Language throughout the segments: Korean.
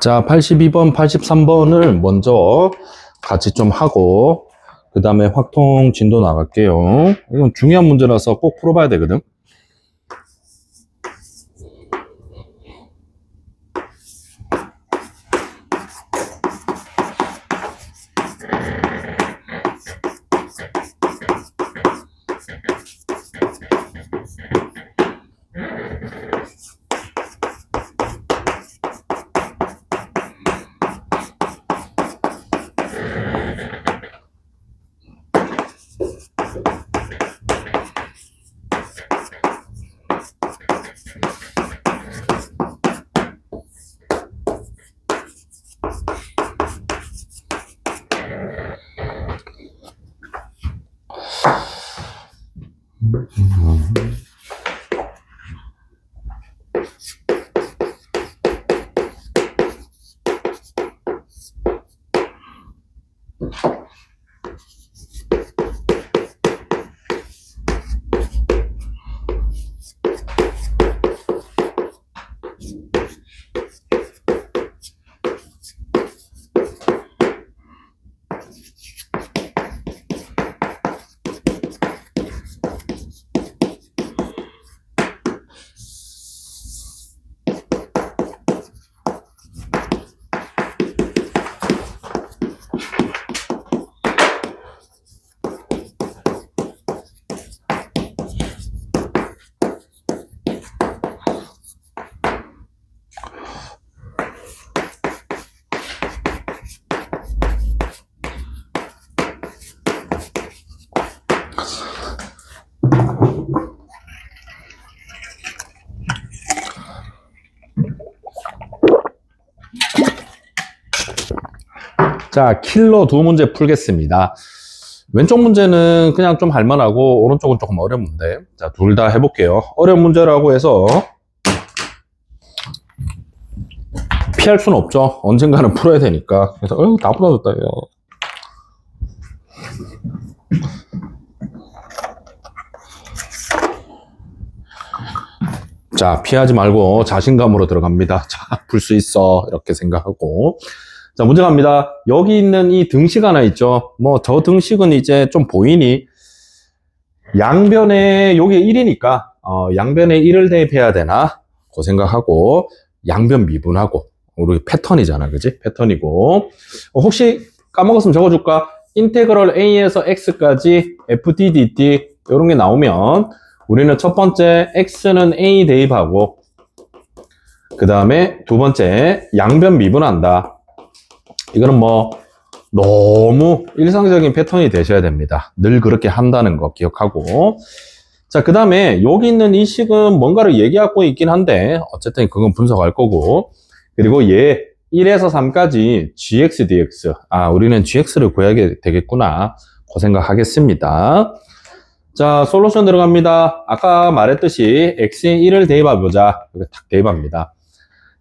자, 82번, 83번을 먼저 같이 좀 하고, 그 다음에 확통 진도 나갈게요. 이건 중요한 문제라서 꼭 풀어봐야 되거든. 자, 킬러 두 문제 풀겠습니다. 왼쪽 문제는 그냥 좀 할만하고 오른쪽은 조금 어려운 문제. 자, 둘 다 해볼게요. 어려운 문제라고 해서 피할 수는 없죠. 언젠가는 풀어야 되니까. 그래서 다 풀어줬다. 자, 피하지 말고 자신감으로 들어갑니다. 자, 풀 수 있어. 이렇게 생각하고. 자, 문제 갑니다. 여기 있는 이 등식 하나 있죠. 뭐, 저 등식은 이제 좀 보이니, 양변에, 요게 1이니까, 양변에 1을 대입해야 되나? 그 생각하고, 양변 미분하고, 우리 패턴이잖아. 그지? 패턴이고. 혹시 까먹었으면 적어줄까? 인테그럴 A에서 X까지 FDDT, 이런 게 나오면, 우리는 첫 번째, X는 A 대입하고, 그 다음에 두 번째, 양변 미분한다. 이거는 뭐 너무 일상적인 패턴이 되셔야 됩니다. 늘 그렇게 한다는 거 기억하고. 자, 그 다음에 여기 있는 이 식은 뭔가를 얘기하고 있긴 한데 어쨌든 그건 분석할 거고. 그리고 얘 1에서 3까지 gx, dx. 아, 우리는 gx를 구해야 되겠구나. 그 생각하겠습니다. 자, 솔루션 들어갑니다. 아까 말했듯이 x에 1을 대입해보자. 이렇게 탁 대입합니다.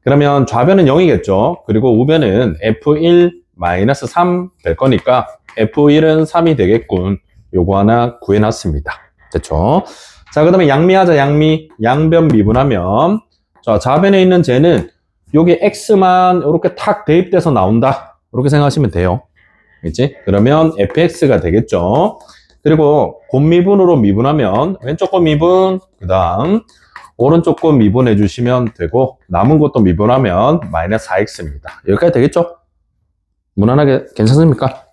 그러면 좌변은 0이겠죠. 그리고 우변은 f1-3 될 거니까 f1은 3이 되겠군. 요거 하나 구해놨습니다. 됐죠? 자, 그 다음에 양미하자, 양미. 양변 미분하면, 자, 좌변에 있는 쟤는 요게 x만 이렇게 탁 대입돼서 나온다. 이렇게 생각하시면 돼요. 그치? 그러면 fx가 되겠죠. 그리고 곱미분으로 미분하면 왼쪽 곱 미분, 그 다음 오른쪽 거 미분해 주시면 되고 남은 것도 미분하면 마이너스 4x입니다. 여기까지 되겠죠? 무난하게 괜찮습니까?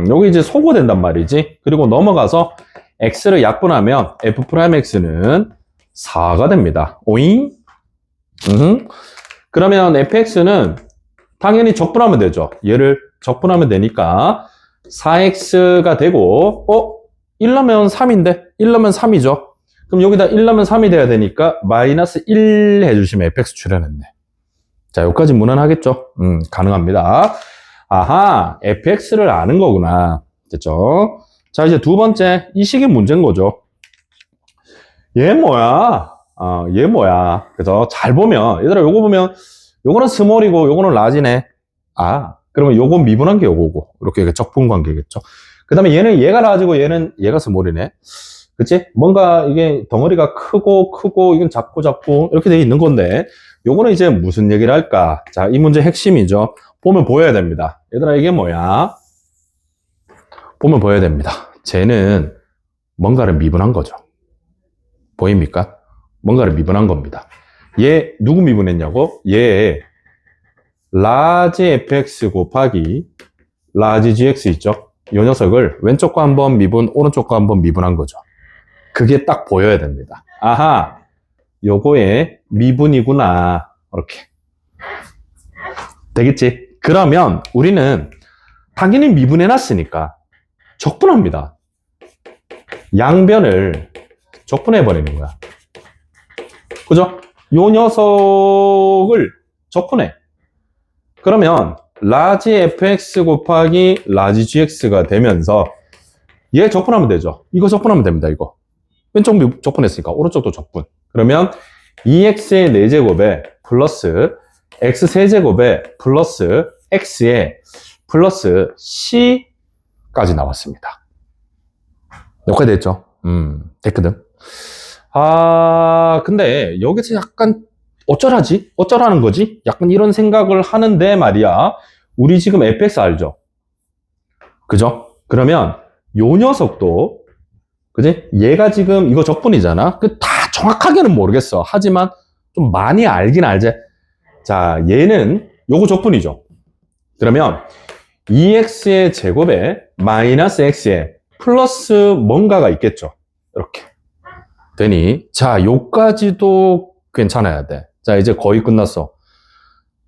여기 이제 소거된단 말이지. 그리고 넘어가서 x를 약분하면 f'x는 4가 됩니다. 오잉? 그러면 fx는 당연히 적분하면 되죠. 얘를 적분하면 되니까 4x가 되고 1 넣으면 3인데 1 넣으면 3이죠. 그럼 여기다 1 넣으면 3이 돼야 되니까 마이너스 1 해주시면 fx 출현했네. 자, 여기까지 무난하겠죠? 가능합니다. 아하, fx를 아는 거구나. 됐죠? 자, 이제 두 번째, 이 식이 문제인 거죠. 얘 뭐야? 얘 뭐야? 그래서 잘 보면, 얘들아, 요거 보면, 요거는 스몰이고, 요거는 라지네. 아, 그러면 요거 미분한 게 요거고. 이렇게 적분 관계겠죠. 그 다음에 얘는 얘가 라지고, 얘는 얘가 스몰이네. 그치? 뭔가 이게 덩어리가 크고, 이건 작고, 이렇게 돼 있는 건데, 요거는 이제 무슨 얘기를 할까? 자, 이 문제 핵심이죠. 보면 보여야 됩니다. 얘들아, 이게 뭐야? 보면 보여야 됩니다. 쟤는 뭔가를 미분한 거죠. 보입니까? 뭔가를 미분한 겁니다. 얘, 누구 미분했냐고? 얘, 라지 fx 곱하기 라지 gx 있죠? 이 녀석을 왼쪽과 한번 미분, 오른쪽과 한번 미분한 거죠. 그게 딱 보여야 됩니다. 아하, 요거의 미분이구나. 이렇게. 되겠지? 그러면 우리는 당연히 미분해놨으니까 적분합니다. 양변을 적분해버리는 거야. 그죠? 요 녀석을 적분해. 그러면 라지 fx 곱하기 라지 gx가 되면서 얘 적분하면 되죠. 이거 적분하면 됩니다. 이거. 왼쪽 적분했으니까 오른쪽도 적분. 그러면 2x의 4제곱에 플러스 x 세제곱에 플러스 x에 플러스 c까지 나왔습니다. 여기까지 됐죠? 됐거든. 아, 근데 여기서 약간 어쩌라지? 어쩌라는 거지? 약간 이런 생각을 하는데 말이야. 우리 지금 fx 알죠? 그죠? 그러면 요 녀석도 그지? 얘가 지금 이거 적분이잖아. 그 다 정확하게는 모르겠어. 하지만 좀 많이 알긴 알지. 자, 얘는 요거 적분이죠. 그러면 2x의 제곱에 마이너스 x에 플러스 뭔가가 있겠죠. 이렇게 되니 자, 요까지도 괜찮아야 돼. 자, 이제 거의 끝났어.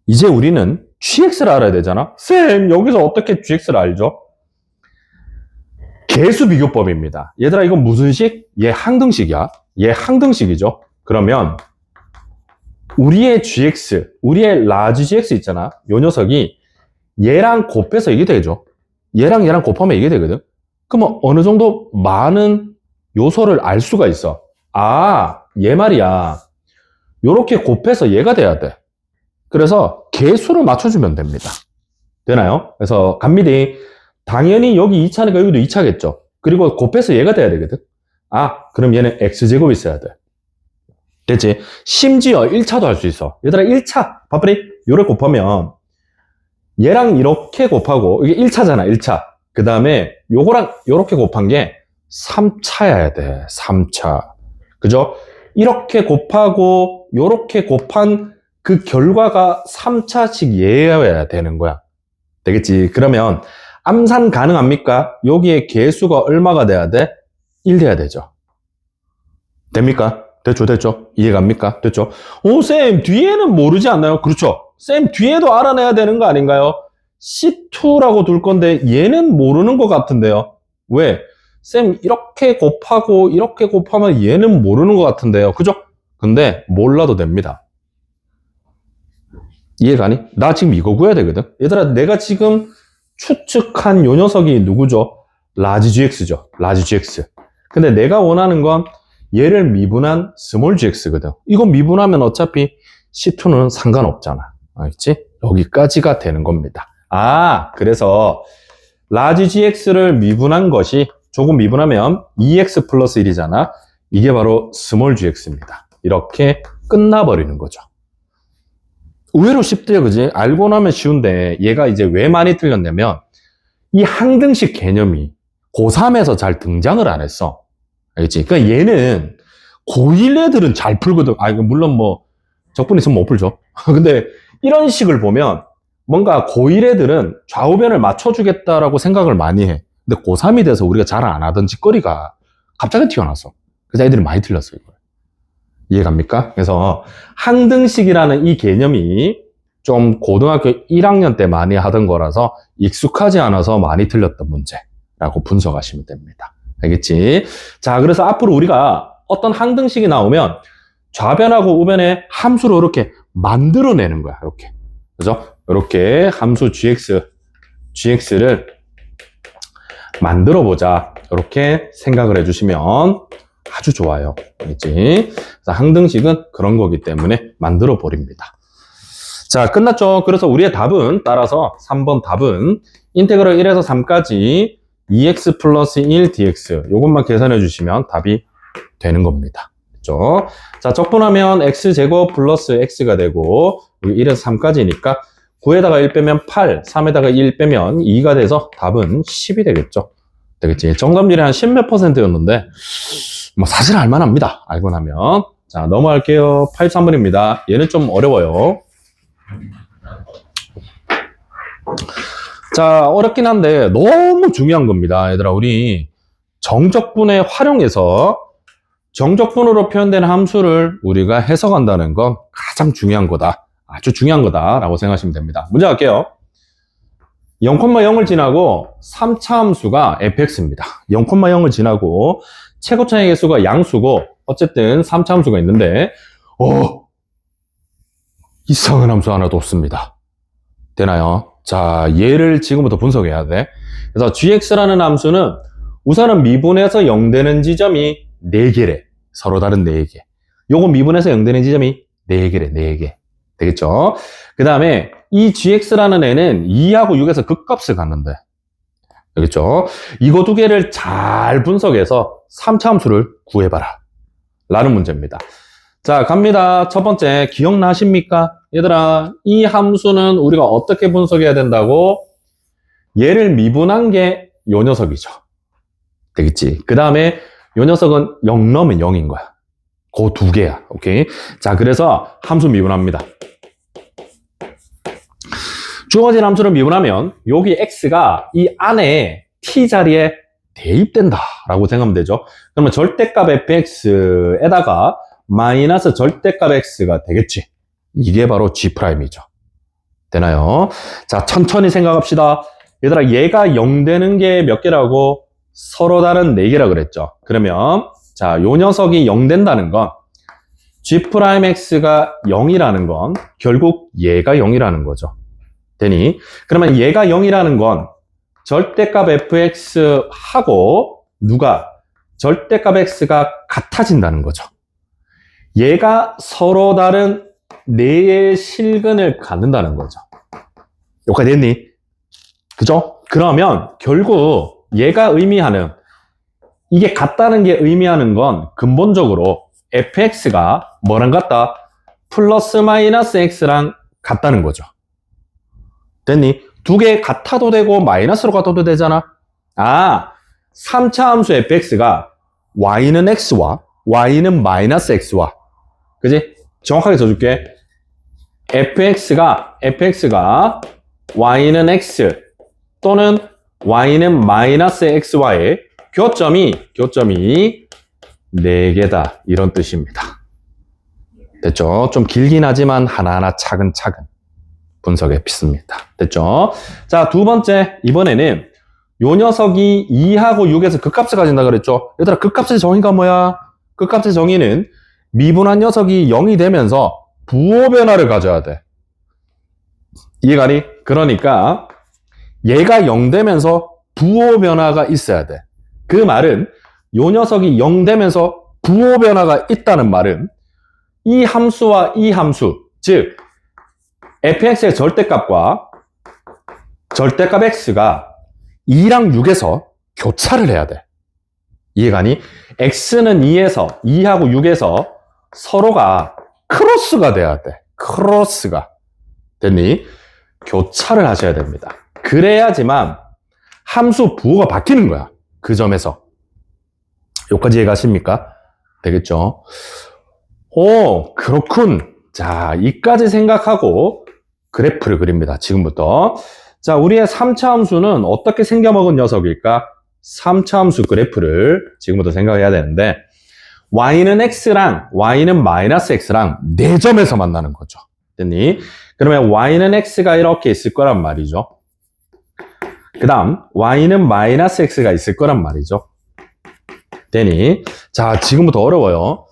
이제 우리는 gx를 알아야 되잖아. 쌤, 여기서 어떻게 gx를 알죠? 개수 비교법입니다. 얘들아, 이건 무슨 식? 얘 항등식이야. 얘 항등식이죠. 그러면 우리의 gx, 우리의 라지 gx 있잖아. 요 녀석이 얘랑 곱해서 이게 되죠. 얘랑 곱하면 이게 되거든. 그러면 어느 정도 많은 요소를 알 수가 있어. 아, 얘 말이야. 요렇게 곱해서 얘가 돼야 돼. 그래서 개수를 맞춰주면 됩니다. 되나요? 그래서 갑니다. 당연히 여기 2차니까 여기도 2차겠죠. 그리고 곱해서 얘가 돼야 되거든. 아, 그럼 얘는 x제곱이 있어야 돼. 됐지? 심지어 1차도 할 수 있어. 얘들아, 1차. 봐봐리. 요를 곱하면 얘랑 이렇게 곱하고 이게 1차잖아. 1차. 그 다음에 요거랑 요렇게 곱한 게 3차여야 돼. 3차. 그죠? 이렇게 곱하고 요렇게 곱한 그 결과가 3차씩 얘여야 되는 거야. 되겠지? 그러면 암산 가능합니까? 여기에 개수가 얼마가 돼야 돼? 1 돼야 되죠. 됩니까? 됐죠? 이해갑니까? 됐죠? 오, 쌤, 뒤에는 모르지 않나요? 그렇죠. 쌤, 뒤에도 알아내야 되는 거 아닌가요? C2라고 둘 건데 얘는 모르는 것 같은데요. 왜? 쌤, 이렇게 곱하고 이렇게 곱하면 얘는 모르는 것 같은데요. 그죠? 근데 몰라도 됩니다. 이해가니? 나 지금 이거 구해야 되거든. 얘들아, 내가 지금 추측한 요 녀석이 누구죠? 라지 gx죠. 라지 gx. 근데 내가 원하는 건 얘를 미분한 스몰 gx거든. 이거 미분하면 어차피 C2는 상관없잖아. 알겠지? 여기까지가 되는 겁니다. 아, 그래서 라지 gx를 미분한 것이 조금 미분하면 2x 플러스 1이잖아. 이게 바로 스몰 gx입니다. 이렇게 끝나버리는 거죠. 의외로 쉽대요, 그지? 알고 나면 쉬운데 얘가 이제 왜 많이 틀렸냐면 이 항등식 개념이 고3에서 잘 등장을 안 했어. 알겠지? 그러니까 얘는 고1 애들은 잘 풀거든. 아, 물론 뭐 적분 있으면 못 풀죠. 근데 이런 식을 보면 뭔가 고1 애들은 좌우변을 맞춰주겠다라고 생각을 많이 해. 근데 고3이 돼서 우리가 잘 안 하던 짓거리가 갑자기 튀어나왔어. 그래서 애들이 많이 틀렸어, 이걸. 이해갑니까? 그래서 항등식이라는 이 개념이 좀 고등학교 1학년 때 많이 하던 거라서 익숙하지 않아서 많이 틀렸던 문제라고 분석하시면 됩니다. 알겠지? 자, 그래서 앞으로 우리가 어떤 항등식이 나오면 좌변하고 우변에 함수로 이렇게 만들어내는 거야. 이렇게. 그죠? 이렇게 함수 gx를 만들어 보자. 이렇게 생각을 해주시면 아주 좋아요. 알겠지? 그래서 항등식은 그런 거기 때문에 만들어 버립니다. 자, 끝났죠? 그래서 우리의 답은 따라서 3번 답은 인테그럴 1에서 3까지 2x 플러스 1 dx 요것만 계산해 주시면 답이 되는 겁니다. 그렇죠? 자, 적분하면 x제곱 플러스 x가 되고 1에서 3까지니까 9에다가 1 빼면 8, 3에다가 1 빼면 2가 돼서 답은 10이 되겠죠. 되겠지. 정답률이 한 10몇 %였는데 뭐 사실 알만합니다. 알고 나면. 자, 넘어갈게요. 83번입니다. 얘는 좀 어려워요. 자, 어렵긴 한데 너무 중요한 겁니다. 얘들아, 우리 정적분에 활용해서 정적분으로 표현된 함수를 우리가 해석한다는 건 가장 중요한 거다. 아주 중요한 거다라고 생각하시면 됩니다. 문제 갈게요. 0,0을 지나고 3차 함수가 fx입니다. 0,0을 지나고 최고차의 개수가 양수고 어쨌든 3차 함수가 있는데 이상한 함수 하나도 없습니다. 되나요? 자, 얘를 지금부터 분석해야 돼. 그래서 gx라는 함수는 우선은 미분에서 0 되는 지점이 4개래. 서로 다른 4개. 요거 미분에서 0 되는 지점이 4개래. 4개. 되겠죠? 그 다음에 이 gx라는 애는 2하고 6에서 극값을 갖는데. 되겠죠? 이거 두 개를 잘 분석해서 3차 함수를 구해봐라. 라는 문제입니다. 자, 갑니다. 첫 번째, 기억나십니까? 얘들아, 이 함수는 우리가 어떻게 분석해야 된다고? 얘를 미분한 게 요 녀석이죠. 되겠지? 그 다음에 요 녀석은 0 넣으면 0인 거야. 그 두 개야. 오케이? 자, 그래서 함수 미분합니다. 주어진 함수를 미분하면 여기 x가 이 안에 t 자리에 대입된다 라고 생각하면 되죠. 그러면 절대값 fx에다가 마이너스 절대값 x가 되겠지. 이게 바로 g'이죠. 되나요? 자, 천천히 생각합시다. 얘들아, 얘가 0 되는 게 몇 개라고? 서로 다른 4개라 그랬죠. 그러면 자, 요 녀석이 0 된다는 건 g'x가 0이라는 건 결국 얘가 0이라는 거죠. 되니? 그러면 얘가 0이라는 건 절대값 fx하고 누가? 절대값 x가 같아진다는 거죠. 얘가 서로 다른 4의 실근을 갖는다는 거죠. 여기까지 됐니? 그죠? 그러면 결국 얘가 의미하는, 이게 같다는 게 의미하는 건 근본적으로 fx가 뭐랑 같다? 플러스 마이너스 x랑 같다는 거죠. 됐니? 두 개 같아도 되고 마이너스로 같아도 되잖아. 3차 함수 fx가 y는 x와 y는 마이너스 x와, 그지? 정확하게 써줄게. fx가 y는 x 또는 y는 마이너스 x와의 교점이 4개다 이런 뜻입니다. 됐죠? 좀 길긴 하지만 하나하나 차근차근 분석해 pis습니다. 됐죠? 자, 두 번째, 이번에는 요 녀석이 2하고 6에서 극값을 가진다 그랬죠? 얘들아, 극값의 정의가 뭐야? 극값의 정의는 미분한 녀석이 0이 되면서 부호 변화를 가져야 돼. 이해가니? 그러니까 얘가 0 되면서 부호 변화가 있어야 돼. 그 말은 요 녀석이 0 되면서 부호 변화가 있다는 말은 이 함수와 이 함수, 즉 fx의 절대값과 절대값 x가 2랑 6에서 교차를 해야 돼. 이해가니? x는 2하고 6에서 서로가 크로스가 돼야 돼. 크로스가. 됐니? 교차를 하셔야 됩니다. 그래야지만 함수 부호가 바뀌는 거야. 그 점에서. 여기까지 이해가십니까? 되겠죠? 오, 그렇군. 자, 이까지 생각하고 그래프를 그립니다. 지금부터. 자, 우리의 3차 함수는 어떻게 생겨먹은 녀석일까? 3차 함수 그래프를 지금부터 생각해야 되는데, y는 x랑 y는 마이너스 x랑 4점에서 만나는 거죠. 됐니? 그러면 y는 x가 이렇게 있을 거란 말이죠. 그 다음 y는 마이너스 x가 있을 거란 말이죠. 되니? 자, 지금부터 어려워요.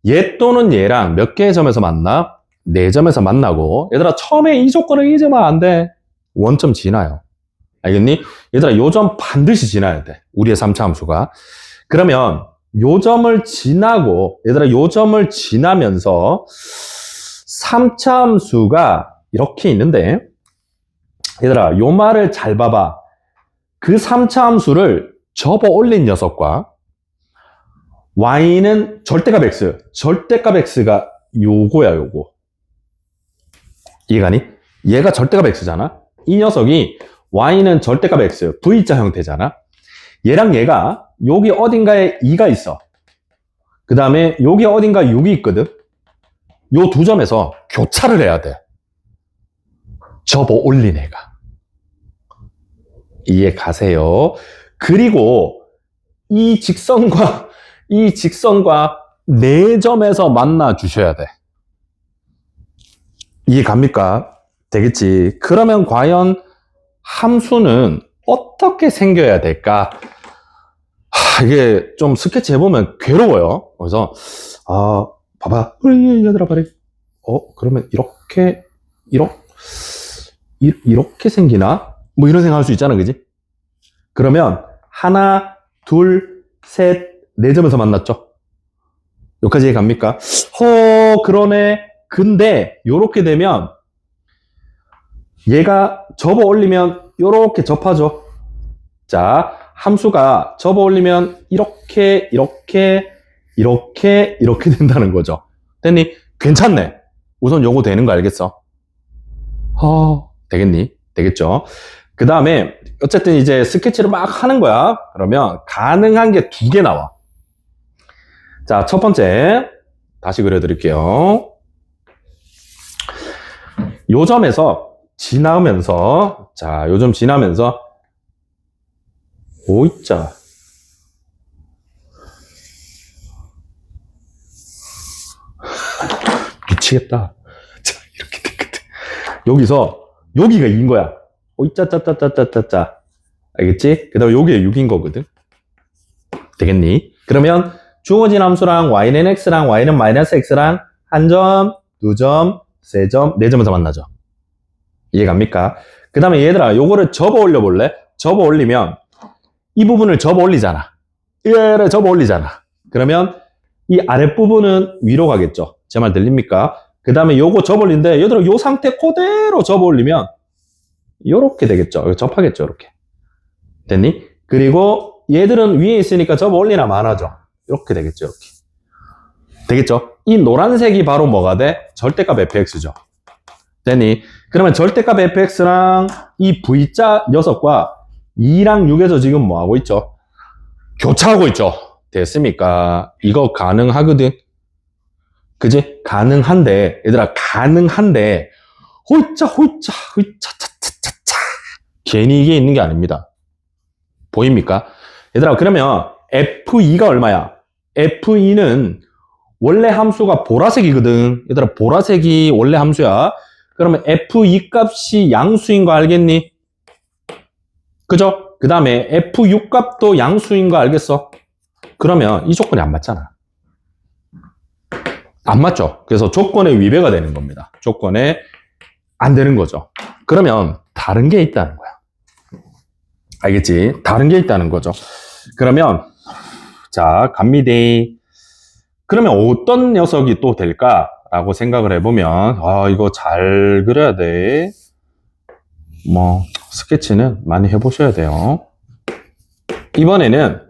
얘 또는 얘랑 몇 개의 점에서 만나? 4점에서 만나고, 얘들아, 처음에 이 조건을 잊으면 안 돼. 원점 지나요. 알겠니? 얘들아, 요 점 반드시 지나야 돼. 우리의 3차 함수가. 그러면 요 점을 지나고, 얘들아, 요 점을 지나면서 3차 함수가 이렇게 있는데, 얘들아, 요 말을 잘 봐봐. 그 3차 함수를 접어 올린 녀석과 y는 절대값 x, 절대값 x가 요거야, 요거. 이해가니? 얘가 절대값 x잖아? 이 녀석이 y는 절대값 x, v자 형태잖아? 얘랑 얘가 여기 어딘가에 2가 있어. 그 다음에 여기 어딘가 6이 있거든? 요 두 점에서 교차를 해야 돼. 접어 올린 애가. 이해 가세요? 그리고 이 직선과 네 점에서 만나 주셔야 돼. 이해 갑니까? 되겠지? 그러면 과연 함수는 어떻게 생겨야 될까? 이게 좀 스케치 해보면 괴로워요. 그래서 봐봐. 얘들아 봐라. 그러면 이렇게 생기나? 뭐 이런 생각할 수 있잖아, 그지? 그러면 하나, 둘, 셋, 네 점에서 만났죠? 여기까지 갑니까? 그러네. 근데 요렇게 되면 얘가 접어 올리면 요렇게 접하죠. 자, 함수가 접어 올리면 이렇게 된다는 거죠. 됐니? 괜찮네. 우선 요거 되는 거 알겠어? 되겠니? 되겠죠? 그 다음에 어쨌든 이제 스케치를 막 하는 거야. 그러면 가능한 게 2개 나와. 자, 첫 번째 다시 그려드릴게요. 요 점에서 지나면서, 자, 요 점 지나면서 오이자 미치겠다. 자, 이렇게 되거든. 여기서 여기가 2인 거야. 오이짜짜짜짜짜짜. 알겠지? 그 다음에 여기가 6인 거거든. 되겠니? 그러면 주어진 함수랑 y는 x랑 y는 마이너스 x랑 한 점, 두 점, 세 점, 네 점에서 만나죠. 이해 갑니까? 그 다음에 얘들아, 요거를 접어 올려 볼래? 접어 올리면 이 부분을 접어 올리잖아. 얘를 접어 올리잖아. 그러면 이 아랫부분은 위로 가겠죠. 제 말 들립니까? 그 다음에 요거 접어 올린데 얘들아, 요 상태 그대로 접어 올리면 요렇게 되겠죠. 접하겠죠, 이렇게. 됐니? 그리고 얘들은 위에 있으니까 접어 올리나 마나죠. 이렇게 되겠죠, 이렇게. 되겠죠? 이 노란색이 바로 뭐가 돼? 절대값 fx죠. 됐니? 그러면 절대값 fx랑 이 v자 녀석과 2랑 6에서 지금 뭐 하고 있죠? 교차하고 있죠. 됐습니까? 이거 가능하거든. 그지? 가능한데, 얘들아, 가능한데, 홀짜차차차차 괜히 이게 있는 게 아닙니다. 보입니까? 얘들아, 그러면 F2가 얼마야? F2는 원래 함수가 보라색이거든. 얘들아, 보라색이 원래 함수야. 그러면 F2 값이 양수인 거 알겠니? 그죠? 그 다음에 F6 값도 양수인 거 알겠어? 그러면 이 조건이 안 맞잖아. 안 맞죠? 그래서 조건에 위배가 되는 겁니다. 조건에 안 되는 거죠. 그러면 다른 게 있다는 거야. 알겠지? 다른 게 있다는 거죠. 그러면 자, 갑니다. 그러면 어떤 녀석이 또 될까라고 생각을 해보면 이거 잘 그려야 돼. 뭐 스케치는 많이 해보셔야 돼요. 이번에는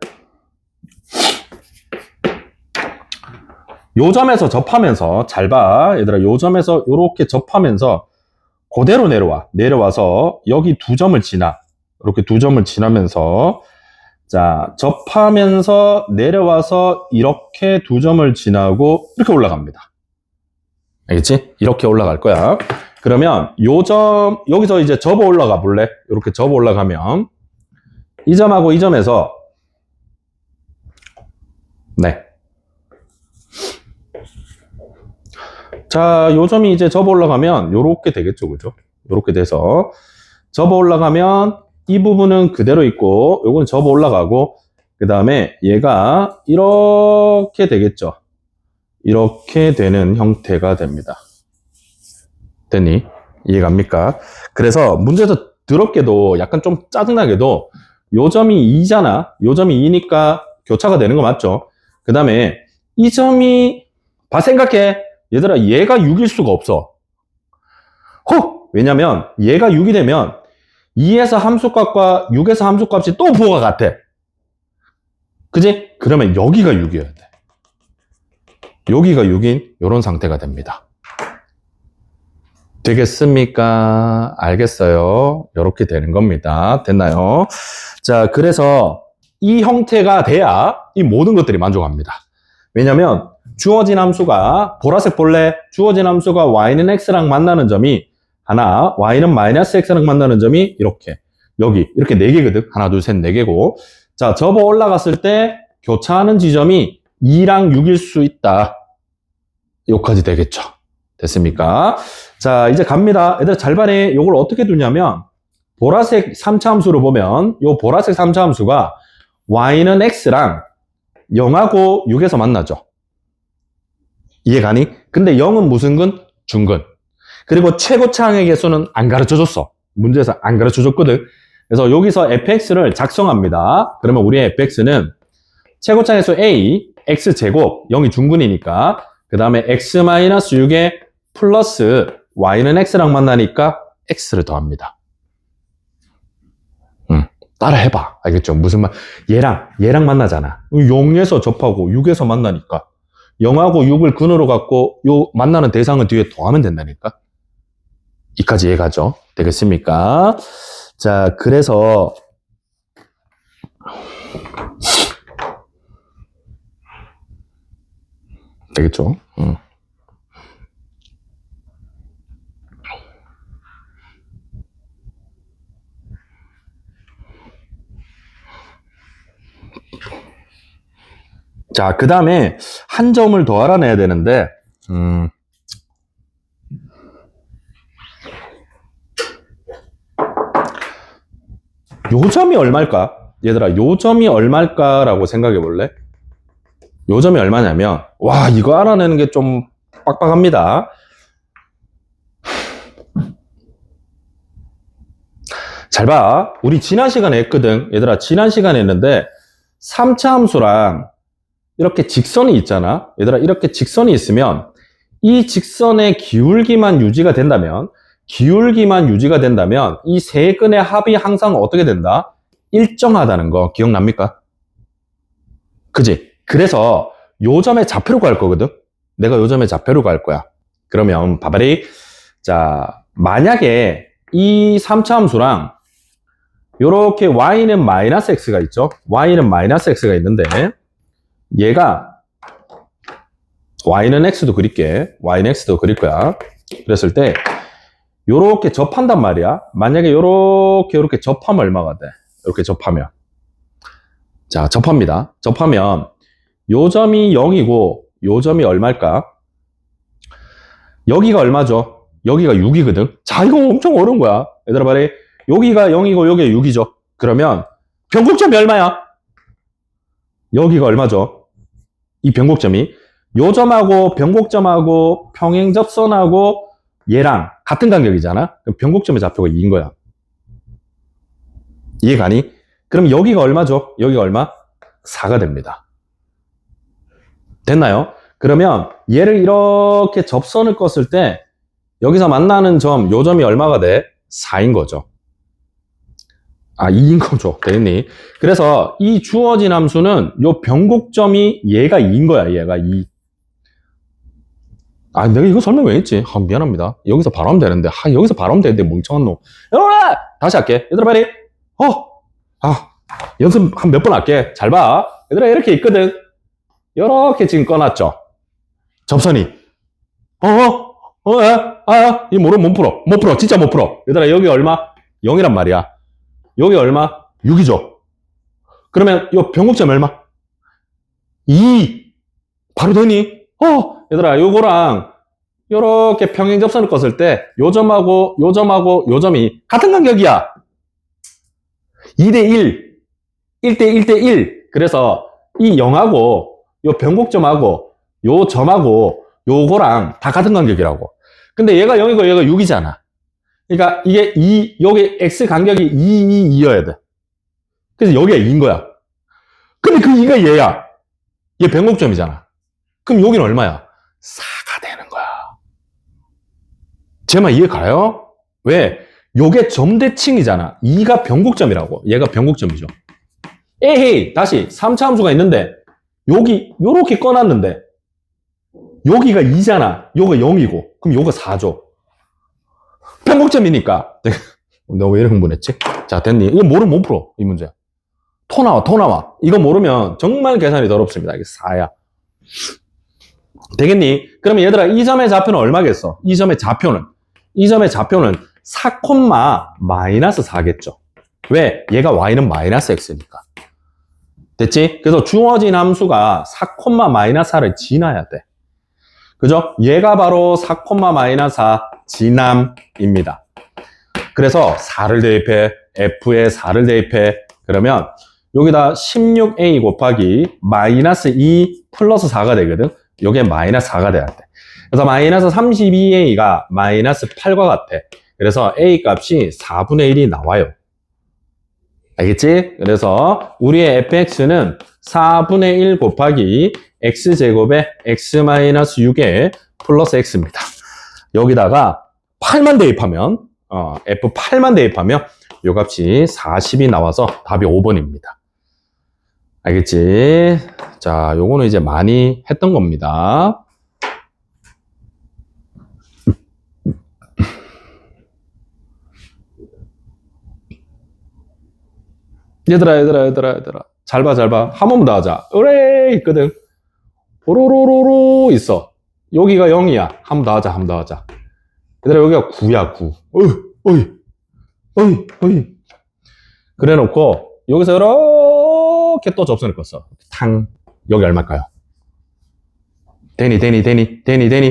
요 점에서 접하면서 잘 봐. 얘들아, 요 점에서 요렇게 접하면서 그대로 내려와서 여기 두 점을 지나. 이렇게 두 점을 지나면서 자, 접하면서 내려와서 이렇게 두 점을 지나고 이렇게 올라갑니다. 알겠지? 이렇게 올라갈 거야. 그러면 요 점, 여기서 이제 접어 올라가 볼래? 이렇게 접어 올라가면 이 점하고 이 점에서 네. 자, 요 점이 이제 접어 올라가면 요렇게 되겠죠. 그죠? 요렇게 돼서 접어 올라가면 이 부분은 그대로 있고 요거는 접어 올라가고 그 다음에 얘가 이렇게 되겠죠. 이렇게 되는 형태가 됩니다. 됐니? 이해갑니까? 그래서 문제에서 더럽게도 약간 좀 짜증나게도 요 점이 2잖아. 요 점이 2니까 교차가 되는 거 맞죠? 그 다음에 이 점이 생각해. 얘들아, 얘가 6일 수가 없어. 왜냐면 얘가 6이 되면 2에서 함수값과 6에서 함수값이 또 부호가 같아. 그지? 그러면 여기가 6이어야 돼. 여기가 6인 이런 상태가 됩니다. 되겠습니까? 알겠어요. 이렇게 되는 겁니다. 됐나요? 자, 그래서 이 형태가 돼야 이 모든 것들이 만족합니다. 왜냐면 주어진 함수가 보라색 볼래? 주어진 함수가 y는 x랑 만나는 점이 하나, y는 마이너스 x랑 만나는 점이 이렇게 여기 이렇게 4개거든. 하나, 둘, 셋, 4개고. 자, 접어 올라갔을 때 교차하는 지점이 2랑 6일 수 있다. 여기까지 되겠죠. 됐습니까? 자, 이제 갑니다. 얘들아 잘 봐네. 이걸 어떻게 두냐면 보라색 3차 함수로 보면 요 보라색 3차 함수가 y는 x랑 0하고 6에서 만나죠. 이해가니? 근데 0은 무슨 근? 중근. 그리고 최고차항의 개수는 안 가르쳐줬어. 문제에서 안 가르쳐줬거든. 그래서 여기서 fx를 작성합니다. 그러면 우리의 fx는 최고차항의 수 a, x제곱, 0이 중근이니까 그 다음에 x-6에 플러스 y는 x랑 만나니까 x를 더합니다. 따라 해봐. 알겠죠? 무슨 말? 얘랑 만나잖아. 0에서 접하고 6에서 만나니까 0하고 6을 근으로 갖고 요 만나는 대상은 뒤에 더하면 된다니까. 이까지 이해가죠? 되겠습니까? 자, 그래서 되겠죠? 자, 그 다음에 한 점을 더 알아내야 되는데, 요 점이 얼마일까? 얘들아, 요 점이 얼마일까라고 생각해 볼래? 요 점이 얼마냐면, 와, 이거 알아내는 게 좀 빡빡합니다. 잘 봐. 우리 지난 시간에 했거든. 얘들아, 지난 시간에 했는데, 3차 함수랑 이렇게 직선이 있잖아. 얘들아, 이렇게 직선이 있으면 이 직선의 기울기만 유지가 된다면 이 세 근의 합이 항상 어떻게 된다? 일정하다는 거 기억납니까? 그지? 그래서 요 점에 좌표로 갈 거거든. 내가 요 점에 좌표로 갈 거야. 그러면 봐봐리. 자, 만약에 이 3차 함수랑 요렇게 y는 마이너스 x가 있죠. y는 마이너스 x가 있는데 얘가 y는 x도 그릴게. y는 x도 그릴 거야. 그랬을 때 요렇게 접한단 말이야. 만약에 요렇게 접하면 얼마가 돼? 이렇게 접하면. 자, 접합니다. 접하면 요 점이 0이고 요 점이 얼마일까? 여기가 얼마죠? 여기가 6이거든. 자, 이거 엄청 어려운 거야. 얘들아 말해. 여기가 0이고 여기가 6이죠. 그러면 변곡점이 얼마야? 여기가 얼마죠? 이 변곡점이 요 점하고 변곡점하고 평행접선하고 얘랑 같은 간격이잖아. 그럼 변곡점의 좌표가 2인 거야. 이해가니? 그럼 여기가 얼마죠? 여기가 얼마? 4가 됩니다. 됐나요? 그러면 얘를 이렇게 접선을 껐을 때 여기서 만나는 점, 요 점이 얼마가 돼? 4인 거죠. 아, 2인 거죠. 되겠니? 그래서 이 주어진 함수는 요 변곡점이 얘가 2인 거야. 얘가 2. 아, 내가 이거 설명 왜 했지? 아, 미안합니다. 여기서 바로 하면 되는데. 아, 여기서 바로 하면 되는데, 멍청한 놈. 얘들아! 다시 할게. 얘들아, 빨리. 연습 한 몇 번 할게. 잘 봐. 얘들아, 이렇게 있거든. 이렇게 지금 꺼놨죠. 접선이. 이 모르면 못 풀어. 못 풀어. 진짜 못 풀어. 얘들아, 여기 얼마? 0이란 말이야. 여기 얼마? 6이죠. 그러면 요 변곡점 얼마? 2. 바로 되니? 얘들아, 요거랑 요렇게 평행접선을 껐을 때 요 점하고 요 점이 같은 간격이야. 2대1, 1대1대1. 그래서 이 0하고 요 변곡점하고 요 점하고 요거랑 다 같은 간격이라고. 근데 얘가 0이고 얘가 6이잖아. 그러니까 이게 여기 x 간격이 2여야 돼. 그래서 여기가 2인 거야. 근데 그 2가 얘야. 얘 변곡점이잖아. 그럼 여기는 얼마야? 4가 되는 거야. 제 말 이해 가요? 왜? 요게 점대칭이잖아. 2가 변곡점이라고. 얘가 변곡점이죠. 에헤이, 다시 3차 함수가 있는데 여기 요렇게 꺼놨는데 여기가 2잖아. 요가 0이고 그럼 요가 4죠. 변곡점이니까 너 왜 이렇게 흥분했지? 자, 됐니? 이거 모르면 못 풀어, 이 문제. 토 나와. 이거 모르면 정말 계산이 더럽습니다. 이게 4야. 되겠니? 그러면 얘들아, 이 점의 좌표는 얼마겠어? 이 점의 좌표는 4, 마이너스 4겠죠. 왜? 얘가 y는 마이너스 x니까. 됐지? 그래서 주어진 함수가 4, 마이너스 4를 지나야 돼. 그죠? 얘가 바로 4, 마이너스 4 지남입니다. 그래서 4를 대입해, f에 4를 대입해. 그러면 여기다 16a 곱하기 마이너스 2 플러스 4가 되거든. 여기에 마이너스 4가 돼야 돼. 그래서 마이너스 32a가 마이너스 8과 같아. 그래서 a 값이 4분의 1이 나와요. 알겠지? 그래서 우리의 fx는 4분의 1 곱하기 x제곱에 x-6에 플러스 x입니다. 여기다가 8만 대입하면 f8만 대입하면 요 값이 40이 나와서 답이 5번입니다. 알겠지? 자, 요거는 이제 많이 했던 겁니다. 얘들아. 잘 봐. 한 번만 더 하자. 으레! 있거든. 오로로로로 있어. 여기가 0이야. 한 번 더 하자. 얘들아, 여기가 9야, 9. 어이. 그래 놓고, 여기서 이렇게 또 접선을 껐어. 탕. 여기 얼마일까요? 되니.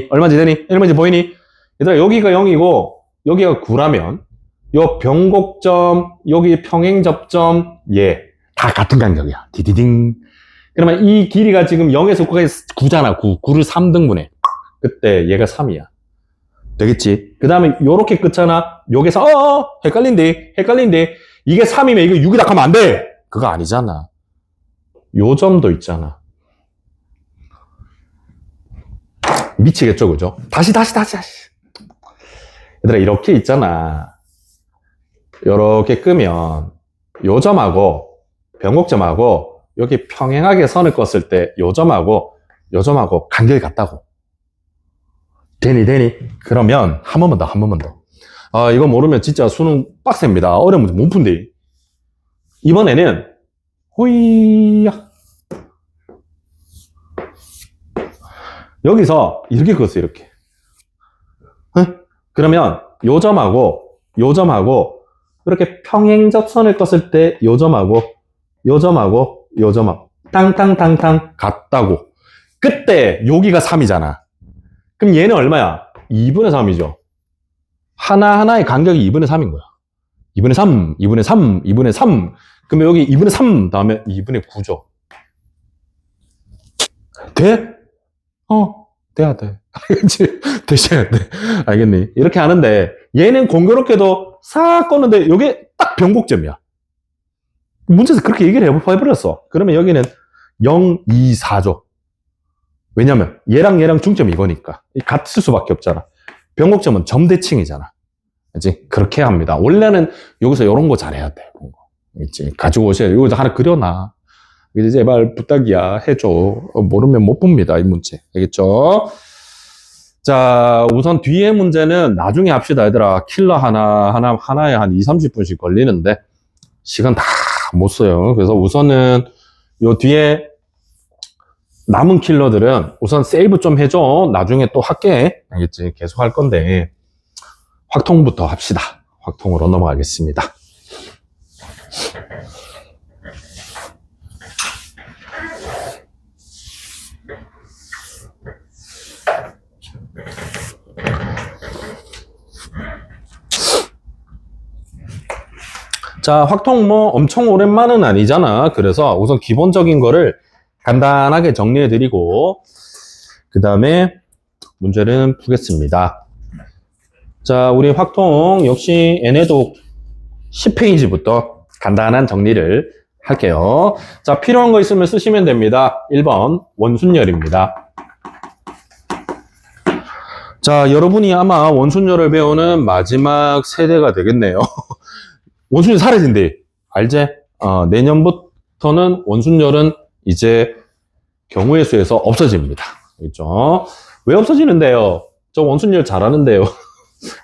얼마인지 보이니? 얘들아, 여기가 0이고, 여기가 9라면, 요 변곡점, 여기 평행접점, 다 같은 간격이야. 디디딩. 그러면 이 길이가 지금 0에서 9잖아. 9를 3등분해. 그때 얘가 3이야. 되겠지? 그 다음에 요렇게 끝잖아. 여기서 헷갈린데. 이게 3이면 이거 6이다 하면 안 돼. 그거 아니잖아. 요 점도 있잖아. 미치겠죠, 그죠? 다시. 얘들아, 이렇게 있잖아. 요렇게 끄면 요 점하고 변곡점하고 여기 평행하게 선을 껐을 때 요 점하고 간격이 같다고. 되니? 그러면 한 번만 더. 아, 이거 모르면 진짜 수능 빡셉니다. 어려운 문제 못 푼대. 이번에는 호이야. 여기서 이렇게 그었어, 이렇게. 그러면 요 점하고 이렇게 평행접선을 껐을 때 요 점하고 땅땅땅땅 같다고. 그때 여기가 3이잖아. 그럼 얘는 얼마야? 2분의 3이죠. 하나하나의 간격이 2분의 3인 거야. 2분의 3. 그러면 여기 2분의 3 다음에 2분의 9죠. 돼? 돼야 돼. 알겠지? 되셔야 돼. 알겠니? 이렇게 하는데 얘는 공교롭게도 싹 껐는데 이게 딱 변곡점이야. 문제에서 그렇게 얘기를 해버렸어. 그러면 여기는 0, 2, 4죠. 왜냐면 얘랑 중점이 이거니까. 같을 수밖에 없잖아. 변곡점은 점대칭이잖아. 그렇지? 그렇게 합니다. 원래는 여기서 이런 거 잘해야 돼. 있지? 가지고 오셔야 돼. 여기서 하나 그려놔. 이제 제발 부탁이야. 해줘. 모르면 못 봅니다. 이 문제. 알겠죠? 자, 우선 뒤에 문제는 나중에 합시다. 얘들아. 킬러 하나에 한 2, 30분씩 걸리는데 시간 다 못 써요. 그래서 우선은 요 뒤에 남은 킬러들은 우선 세이브 좀 해줘. 나중에 또 할게. 알겠지? 계속 할 건데 확통부터 합시다. 확통으로 넘어가겠습니다. 자, 확통 뭐 엄청 오랜만은 아니잖아. 그래서 우선 기본적인 거를 간단하게 정리해드리고 그 다음에 문제는 푸겠습니다. 자, 우리 확통 역시 얘네도 10페이지부터 간단한 정리를 할게요. 자, 필요한 거 있으면 쓰시면 됩니다. 1번 원순열입니다. 자, 여러분이 아마 원순열을 배우는 마지막 세대가 되겠네요. 원순열 사라진대. 알지? 내년부터는 원순열은 이제 경우의 수에서 없어집니다. 그렇죠? 왜 없어지는데요? 저 원순열 잘하는데요.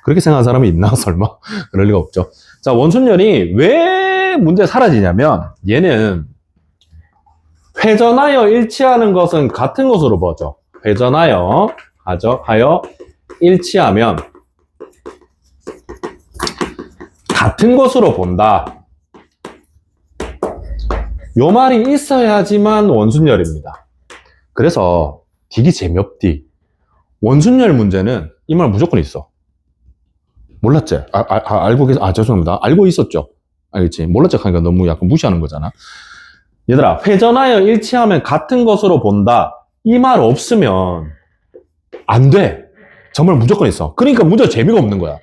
그렇게 생각하는 사람이 있나? 설마? 그럴 리가 없죠. 자, 원순열이 왜 문제 사라지냐면 얘는 회전하여 일치하는 것은 같은 것으로 보죠. 회전하여 일치하면 같은 것으로 본다. 요 말이 있어야지만 원순열입니다. 그래서 되게 재미없디. 원순열 문제는 이 말 무조건 있어. 몰랐지? 알고 죄송합니다. 알고 있었죠? 알겠지? 몰랐지? 하니까 너무 약간 무시하는 거잖아. 얘들아, 회전하여 일치하면 같은 것으로 본다. 이 말 없으면 안 돼. 정말 무조건 있어. 그러니까 문제가 재미가 없는 거야.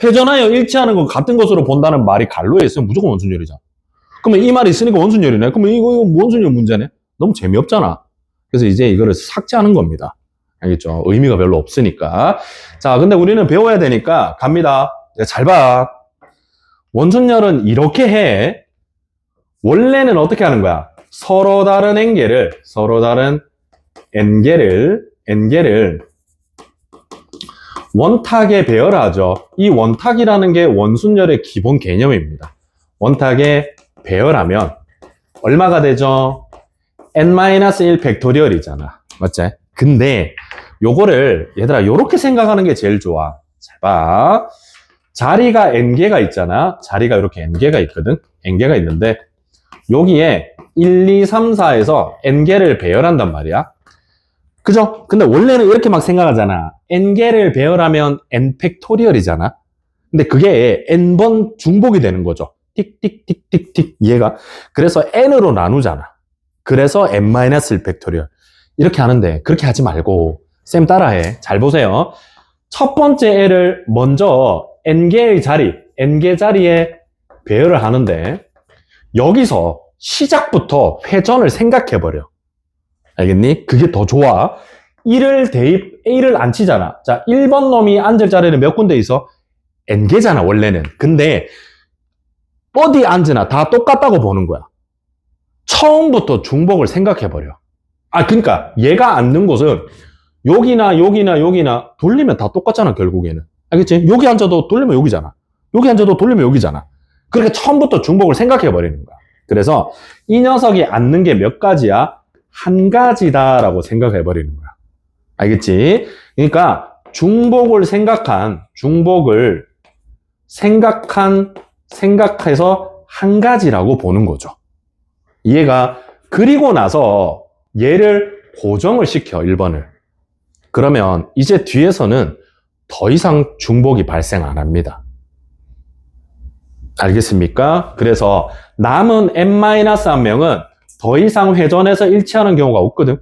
회전하여 일치하는 거 같은 것으로 본다는 말이 갈로에 있으면 무조건 원순열이잖아. 그러면 이 말이 있으니까 원순열이네. 그러면 이거 원순열 문제네. 너무 재미없잖아. 그래서 이제 이거를 삭제하는 겁니다. 알겠죠? 의미가 별로 없으니까. 자, 근데 우리는 배워야 되니까 갑니다. 잘 봐. 원순열은 이렇게 해. 원래는 어떻게 하는 거야? 서로 다른 n개를 원탁에 배열하죠. 이 원탁이라는 게 원순열의 기본 개념입니다. 원탁에 배열하면 얼마가 되죠? n-1 팩토리얼이잖아. 맞지? 근데 요거를 얘들아 요렇게 생각하는 게 제일 좋아. 잘 봐. 자리가 n개가 있잖아. 자리가 이렇게 n개가 있거든. n개가 있는데 여기에 1, 2, 3, 4에서 n개를 배열한단 말이야. 그죠? 근데 원래는 이렇게 막 생각하잖아. n개를 배열하면 n 팩토리얼이잖아. 근데 그게 n번 중복이 되는 거죠. 틱틱틱틱틱 얘가. 그래서 n으로 나누잖아. 그래서 n-1 팩토리얼. 이렇게 하는데 그렇게 하지 말고 쌤 따라해. 잘 보세요. 첫 번째 애를 먼저 n개 자리에 배열을 하는데 여기서 시작부터 회전을 생각해버려. 알겠니? 그게 더 좋아. 1을 안 치잖아. 자, 1번 놈이 앉을 자리는 몇 군데 있어? n개잖아, 원래는. 근데 어디 앉으나 다 똑같다고 보는 거야. 처음부터 중복을 생각해버려. 그러니까 얘가 앉는 곳은 여기나 돌리면 다 똑같잖아, 결국에는. 알겠지? 여기 앉아도 돌리면 여기잖아. 여기 앉아도 돌리면 여기잖아. 그러니까 처음부터 중복을 생각해버리는 거야. 그래서 이 녀석이 앉는 게 몇 가지야? 한 가지다라고 생각해버리는 거야. 알겠지? 그러니까 중복을 생각해서 한 가지라고 보는 거죠. 이해가? 그리고 나서 얘를 고정을 시켜, 1번을. 그러면 이제 뒤에서는 더 이상 중복이 발생 안 합니다. 알겠습니까? 그래서 남은 n-1명은 더 이상 회전해서 일치하는 경우가 없거든.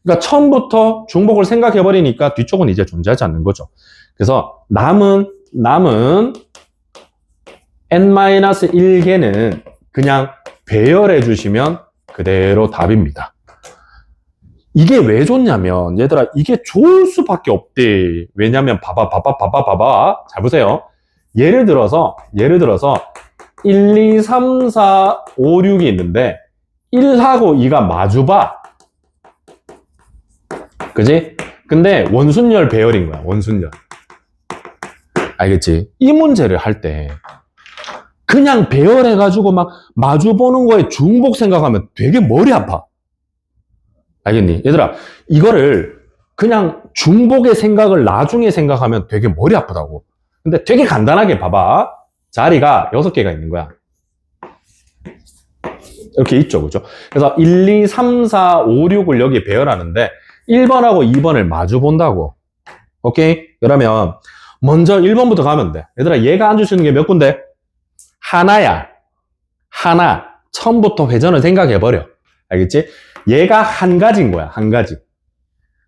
그러니까 처음부터 중복을 생각해버리니까 뒤쪽은 이제 존재하지 않는 거죠. 그래서 남은 n-1개는 그냥 배열해 주시면 그대로 답입니다. 이게 왜 좋냐면 얘들아 이게 좋을 수밖에 없대. 왜냐면 봐봐. 잘 보세요. 예를 들어서 1, 2, 3, 4, 5, 6이 있는데 1하고 2가 마주봐. 그지? 근데 원순열 배열인 거야. 원순열. 알겠지? 이 문제를 할 때 그냥 배열해가지고 막 마주보는 거에 중복 생각하면 되게 머리 아파. 알겠니? 얘들아 이거를 그냥 중복의 생각을 나중에 생각하면 되게 머리 아프다고. 근데 되게 간단하게 봐봐. 자리가 6개가 있는 거야. 이렇게 있죠. 그죠? 그래서 1, 2, 3, 4, 5, 6을 여기 배열하는데 1번하고 2번을 마주 본다고. 오케이? 그러면 먼저 1번부터 가면 돼. 얘들아 얘가 앉을 수 있는 게 몇 군데? 하나야. 하나. 처음부터 회전을 생각해버려. 알겠지? 얘가 한 가지인 거야. 한 가지.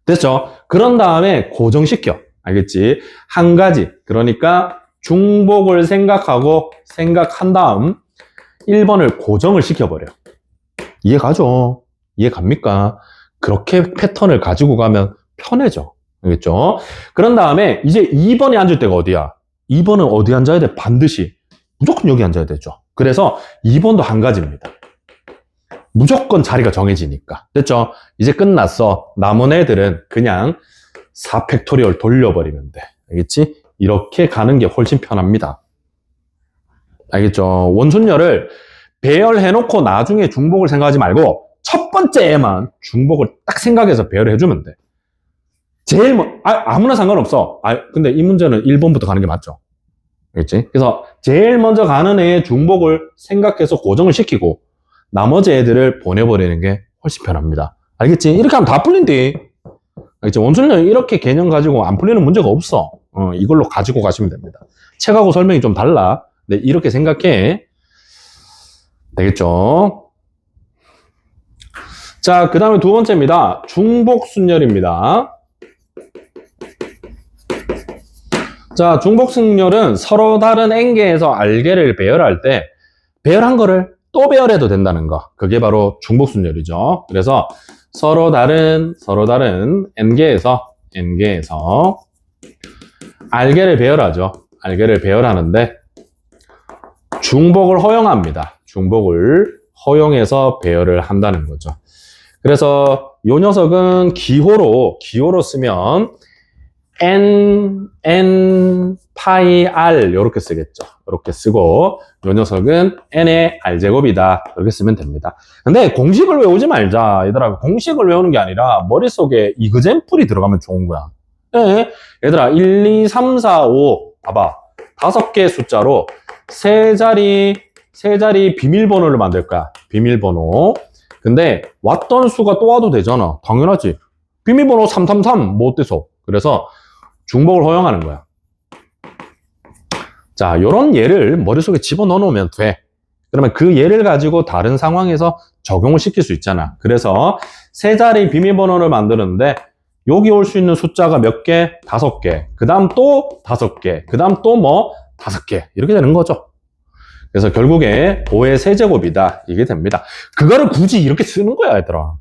됐죠? 그런 다음에 고정시켜. 알겠지? 한 가지. 그러니까 중복을 생각한 다음 1번을 고정을 시켜버려. 이해 가죠? 이해 갑니까? 그렇게 패턴을 가지고 가면 편해져. 알겠죠? 그런 다음에 이제 2번에 앉을 때가 어디야? 2번은 어디 앉아야 돼? 반드시. 무조건 여기 앉아야 되죠. 그래서 2번도 한 가지입니다. 무조건 자리가 정해지니까. 됐죠? 이제 끝났어. 남은 애들은 그냥 4팩토리얼 돌려버리면 돼. 알겠지? 이렇게 가는 게 훨씬 편합니다. 알겠죠? 원순열을 배열해놓고 나중에 중복을 생각하지 말고 첫 번째에만 중복을 딱 생각해서 배열을 해주면 돼. 아무나 상관없어. 근데 이 문제는 1번부터 가는 게 맞죠. 알겠지? 그래서 제일 먼저 가는 애의 중복을 생각해서 고정을 시키고 나머지 애들을 보내버리는 게 훨씬 편합니다. 알겠지? 이렇게 하면 다 풀린대. 알겠지? 원순열 이렇게 개념 가지고 안 풀리는 문제가 없어. 이걸로 가지고 가시면 됩니다. 책하고 설명이 좀 달라. 네, 이렇게 생각해. 되겠죠? 자, 그 다음에 두 번째입니다. 중복순열입니다. 자, 중복순열은 서로 다른 N개에서 R개를 배열할 때 배열한 거를 또 배열해도 된다는 거. 그게 바로 중복순열이죠. 그래서 서로 다른 N개에서 R개를 배열하죠. R개를 배열하는데 중복을 허용합니다. 중복을 허용해서 배열을 한다는 거죠. 그래서 이 녀석은 기호로 쓰면 n 파이 r 이렇게 쓰겠죠. 이렇게 쓰고 이 녀석은 n의 r제곱이다. 이렇게 쓰면 됩니다. 근데 공식을 외우지 말자. 얘들아, 공식을 외우는 게 아니라 머릿속에 이그젠플이 들어가면 좋은 거야. 네. 얘들아, 1, 2, 3, 4, 5 봐봐. 5개의 숫자로 세 자리 비밀번호를 만들 거야. 비밀번호. 근데 왔던 수가 또 와도 되잖아. 당연하지. 비밀번호 333 뭐 어때서? 그래서 중복을 허용하는 거야. 자, 요런 예를 머릿속에 집어넣어 놓으면 돼. 그러면 그 예를 가지고 다른 상황에서 적용을 시킬 수 있잖아. 그래서 세 자리 비밀번호를 만드는데 여기 올 수 있는 숫자가 몇 개? 5개. 그 다음 또 5개. 그 다음 또 뭐? 5개. 이렇게 되는 거죠. 그래서 결국에 5의 세제곱이다. 이게 됩니다. 그거를 굳이 이렇게 쓰는 거야, 얘들아.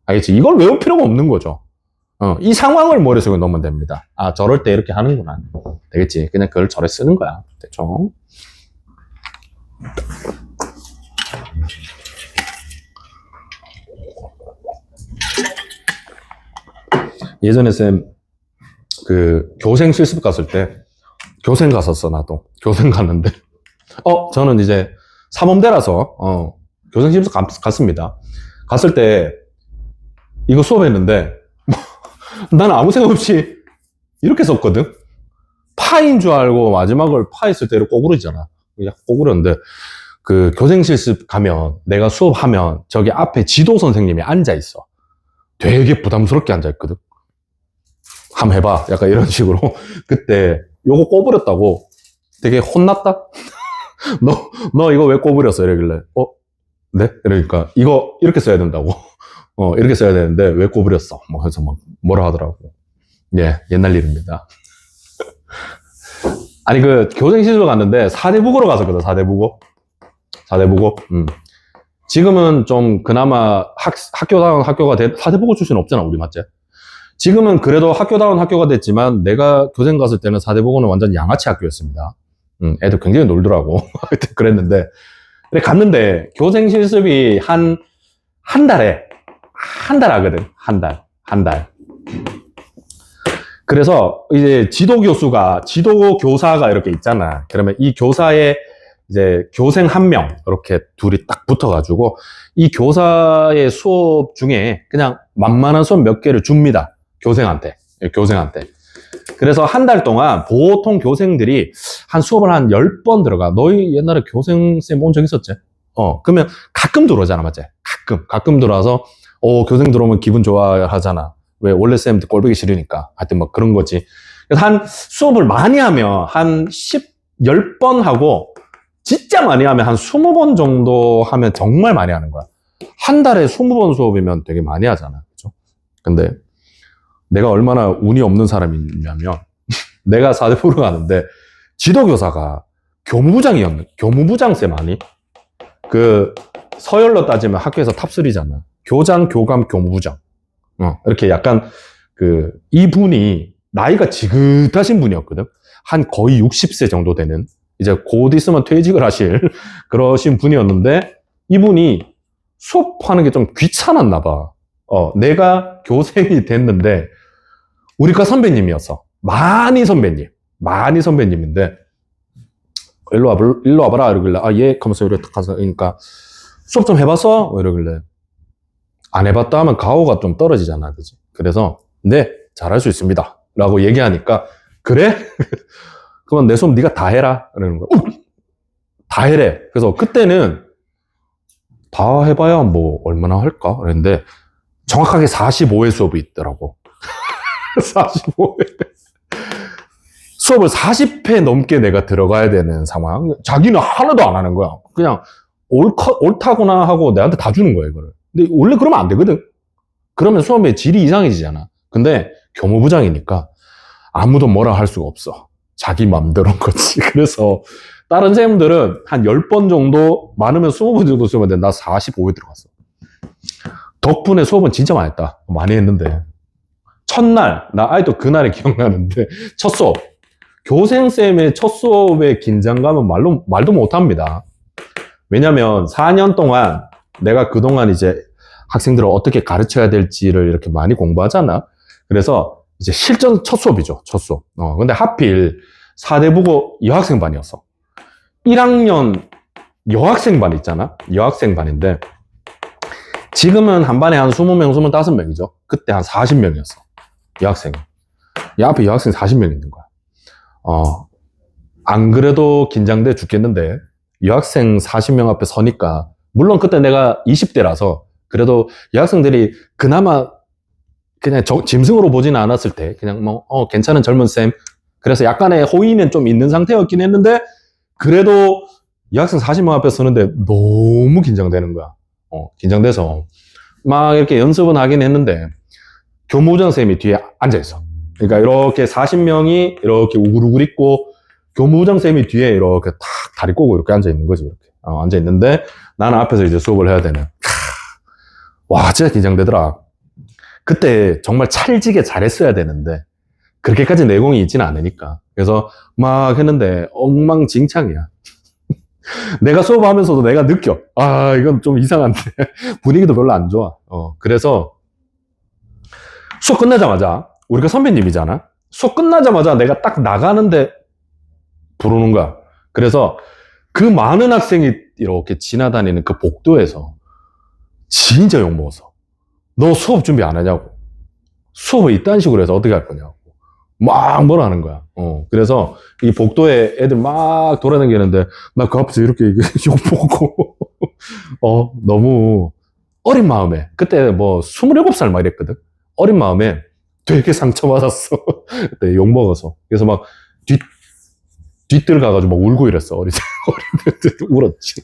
알겠지? 이걸 외울 필요가 없는 거죠. 이 상황을 머릿속에 넣으면 됩니다. 아, 저럴 때 이렇게 하는구나. 되겠지? 그냥 그걸 저래 쓰는 거야. 됐죠? 예전에 쌤, 교생 실습 갔을 때, 교생 갔었어, 나도. 교생 갔는데. 저는 이제 사범대라서, 교생 실습 갔습니다. 갔을 때, 이거 수업했는데, 나는 아무 생각 없이 이렇게 썼거든? 파인 줄 알고 마지막을 파 했을 때 이렇게 꼬부러지잖아. 약간 꼬부렸는데, 교생 실습 가면, 내가 수업하면, 저기 앞에 지도 선생님이 앉아있어. 되게 부담스럽게 앉아있거든? 한번 해봐. 약간 이런 식으로. 그때 요거 꼬부렸다고 되게 혼났다? 너 이거 왜 꼬부렸어? 이러길래. 네? 이러니까 이거 이렇게 써야 된다고. 이렇게 써야 되는데 왜 꼬부렸어? 뭐 해서 막 뭐라 하더라고. 예, 옛날 일입니다. 아니, 교생 실습 갔는데 사대부고로 갔었거든. 사대부고. 지금은 좀 그나마 학교다운 학교가 사대부고 출신 없잖아, 우리 맞지? 지금은 그래도 학교다운 학교가 됐지만 내가 교생 갔을 때는 사대부고는 완전 양아치 학교였습니다. 애들 굉장히 놀더라고. 그랬는데 그래 갔는데 교생 실습이 한 달에 한 달 하거든. 한 달. 그래서 이제 지도 교사가 이렇게 있잖아. 그러면 이 교사의 이제 교생 한 명 이렇게 둘이 딱 붙어가지고 이 교사의 수업 중에 그냥 만만한 수업 몇 개를 줍니다. 교생한테. 그래서 한 달 동안 보통 교생들이 한 수업을 한 10번 들어가. 너희 옛날에 교생쌤 온 적 있었지? 그러면 가끔 들어오잖아, 맞지? 가끔 들어와서, 교생 들어오면 기분 좋아 하잖아. 왜? 원래 쌤한테 꼴보기 싫으니까. 하여튼 뭐 그런 거지. 그래서 한 수업을 많이 하면 한 10번 하고, 진짜 많이 하면 한 20번 정도 하면 정말 많이 하는 거야. 한 달에 20번 수업이면 되게 많이 하잖아. 그죠? 근데 내가 얼마나 운이 없는 사람이냐면 내가 사대부로 가는데 지도교사가 교무부장 쌤 아니? 서열로 따지면 학교에서 탑3잖아. 교장, 교감, 교무부장. 이렇게 약간 이분이 나이가 지긋하신 분이었거든. 한 거의 60세 정도 되는, 이제 곧 있으면 퇴직을 하실 그러신 분이었는데, 이분이 수업하는 게 좀 귀찮았나 봐. 내가 교생이 됐는데, 우리과 선배님이었어. 많이 선배님인데, 일로 와봐라. 이러길래, 예. 하면서 이렇게 가서, 그러니까, 수업 좀 해봤어? 이러길래, 안 해봤다 하면 가오가 좀 떨어지잖아. 그지? 그래서, 네, 잘할 수 있습니다. 라고 얘기하니까, 그래? 그러면 내 수업 네가 다 해라. 이러는 거야. 다 해래. 그래서 그때는, 다 해봐야 뭐, 얼마나 할까? 그랬는데, 정확하게 45회 수업이 있더라고. 45회. 수업을 40회 넘게 내가 들어가야 되는 상황. 자기는 하나도 안 하는 거야. 그냥 옳다구나 하고 내한테 다 주는 거야, 이거를. 근데 원래 그러면 안 되거든. 그러면 수업의 질이 이상해지잖아. 근데 교무부장이니까 아무도 뭐라 할 수가 없어. 자기 맘대로인 거지. 그래서 다른 선생님들은 한 10번 정도, 많으면 20번 정도 수업을 했는데 나 45회 들어갔어. 덕분에 수업은 진짜 많이 했다. 많이 했는데. 첫날, 나 아직도 그날이 기억나는데, 첫 수업. 교생쌤의 첫 수업의 긴장감은 말도 못합니다. 왜냐면 4년 동안 내가 그동안 이제 학생들을 어떻게 가르쳐야 될지를 이렇게 많이 공부하잖아. 그래서 이제 실전 첫 수업이죠. 첫 수업. 근데 하필 사대부고 여학생반이었어. 1학년 여학생반 있잖아. 여학생반인데 지금은 한 반에 한 20명, 25명이죠. 그때 한 40명이었어. 여학생. 이 앞에 여학생 40명 있는 거야. 안 그래도 긴장돼 죽겠는데, 여학생 40명 앞에 서니까, 물론 그때 내가 20대라서, 그래도 여학생들이 그나마 그냥 짐승으로 보지는 않았을 때, 그냥 괜찮은 젊은 쌤. 그래서 약간의 호의는 좀 있는 상태였긴 했는데, 그래도 여학생 40명 앞에 서는데 너무 긴장되는 거야. 긴장돼서. 막 이렇게 연습은 하긴 했는데, 교무부장 쌤이 뒤에 앉아있어. 그러니까 이렇게 40명이 이렇게 우글우글 있고 교무부장 쌤이 뒤에 이렇게 탁 다리 꼬고 이렇게 앉아 있는 거지. 이렇게 앉아 있는데 나는 앞에서 이제 수업을 해야 되는. 와, 진짜 긴장되더라. 그때 정말 찰지게 잘했어야 되는데 그렇게까지 내공이 있지는 않으니까. 그래서 막 했는데 엉망진창이야. 내가 수업하면서도 내가 느껴. 이건 좀 이상한데 분위기도 별로 안 좋아. 그래서 수업 끝나자마자 우리가 선배님이잖아. 수업 끝나자마자 내가 딱 나가는데 부르는 거야. 그래서 그 많은 학생이 이렇게 지나다니는 그 복도에서 진짜 욕먹었어. 너 수업 준비 안 하냐고. 수업을 이딴 식으로 해서 어떻게 할 거냐고. 막 뭐라 하는 거야. 그래서 이 복도에 애들 막 돌아다니는데 나 그 앞에서 이렇게 욕먹고 너무 어린 마음에, 그때 뭐 27살 막 이랬거든. 어린 마음에 되게 상처받았어. 그때 욕먹어서. 그래서 막 뒤뜰 가가지고 막 울고 이랬어. 어린 애들 울었지.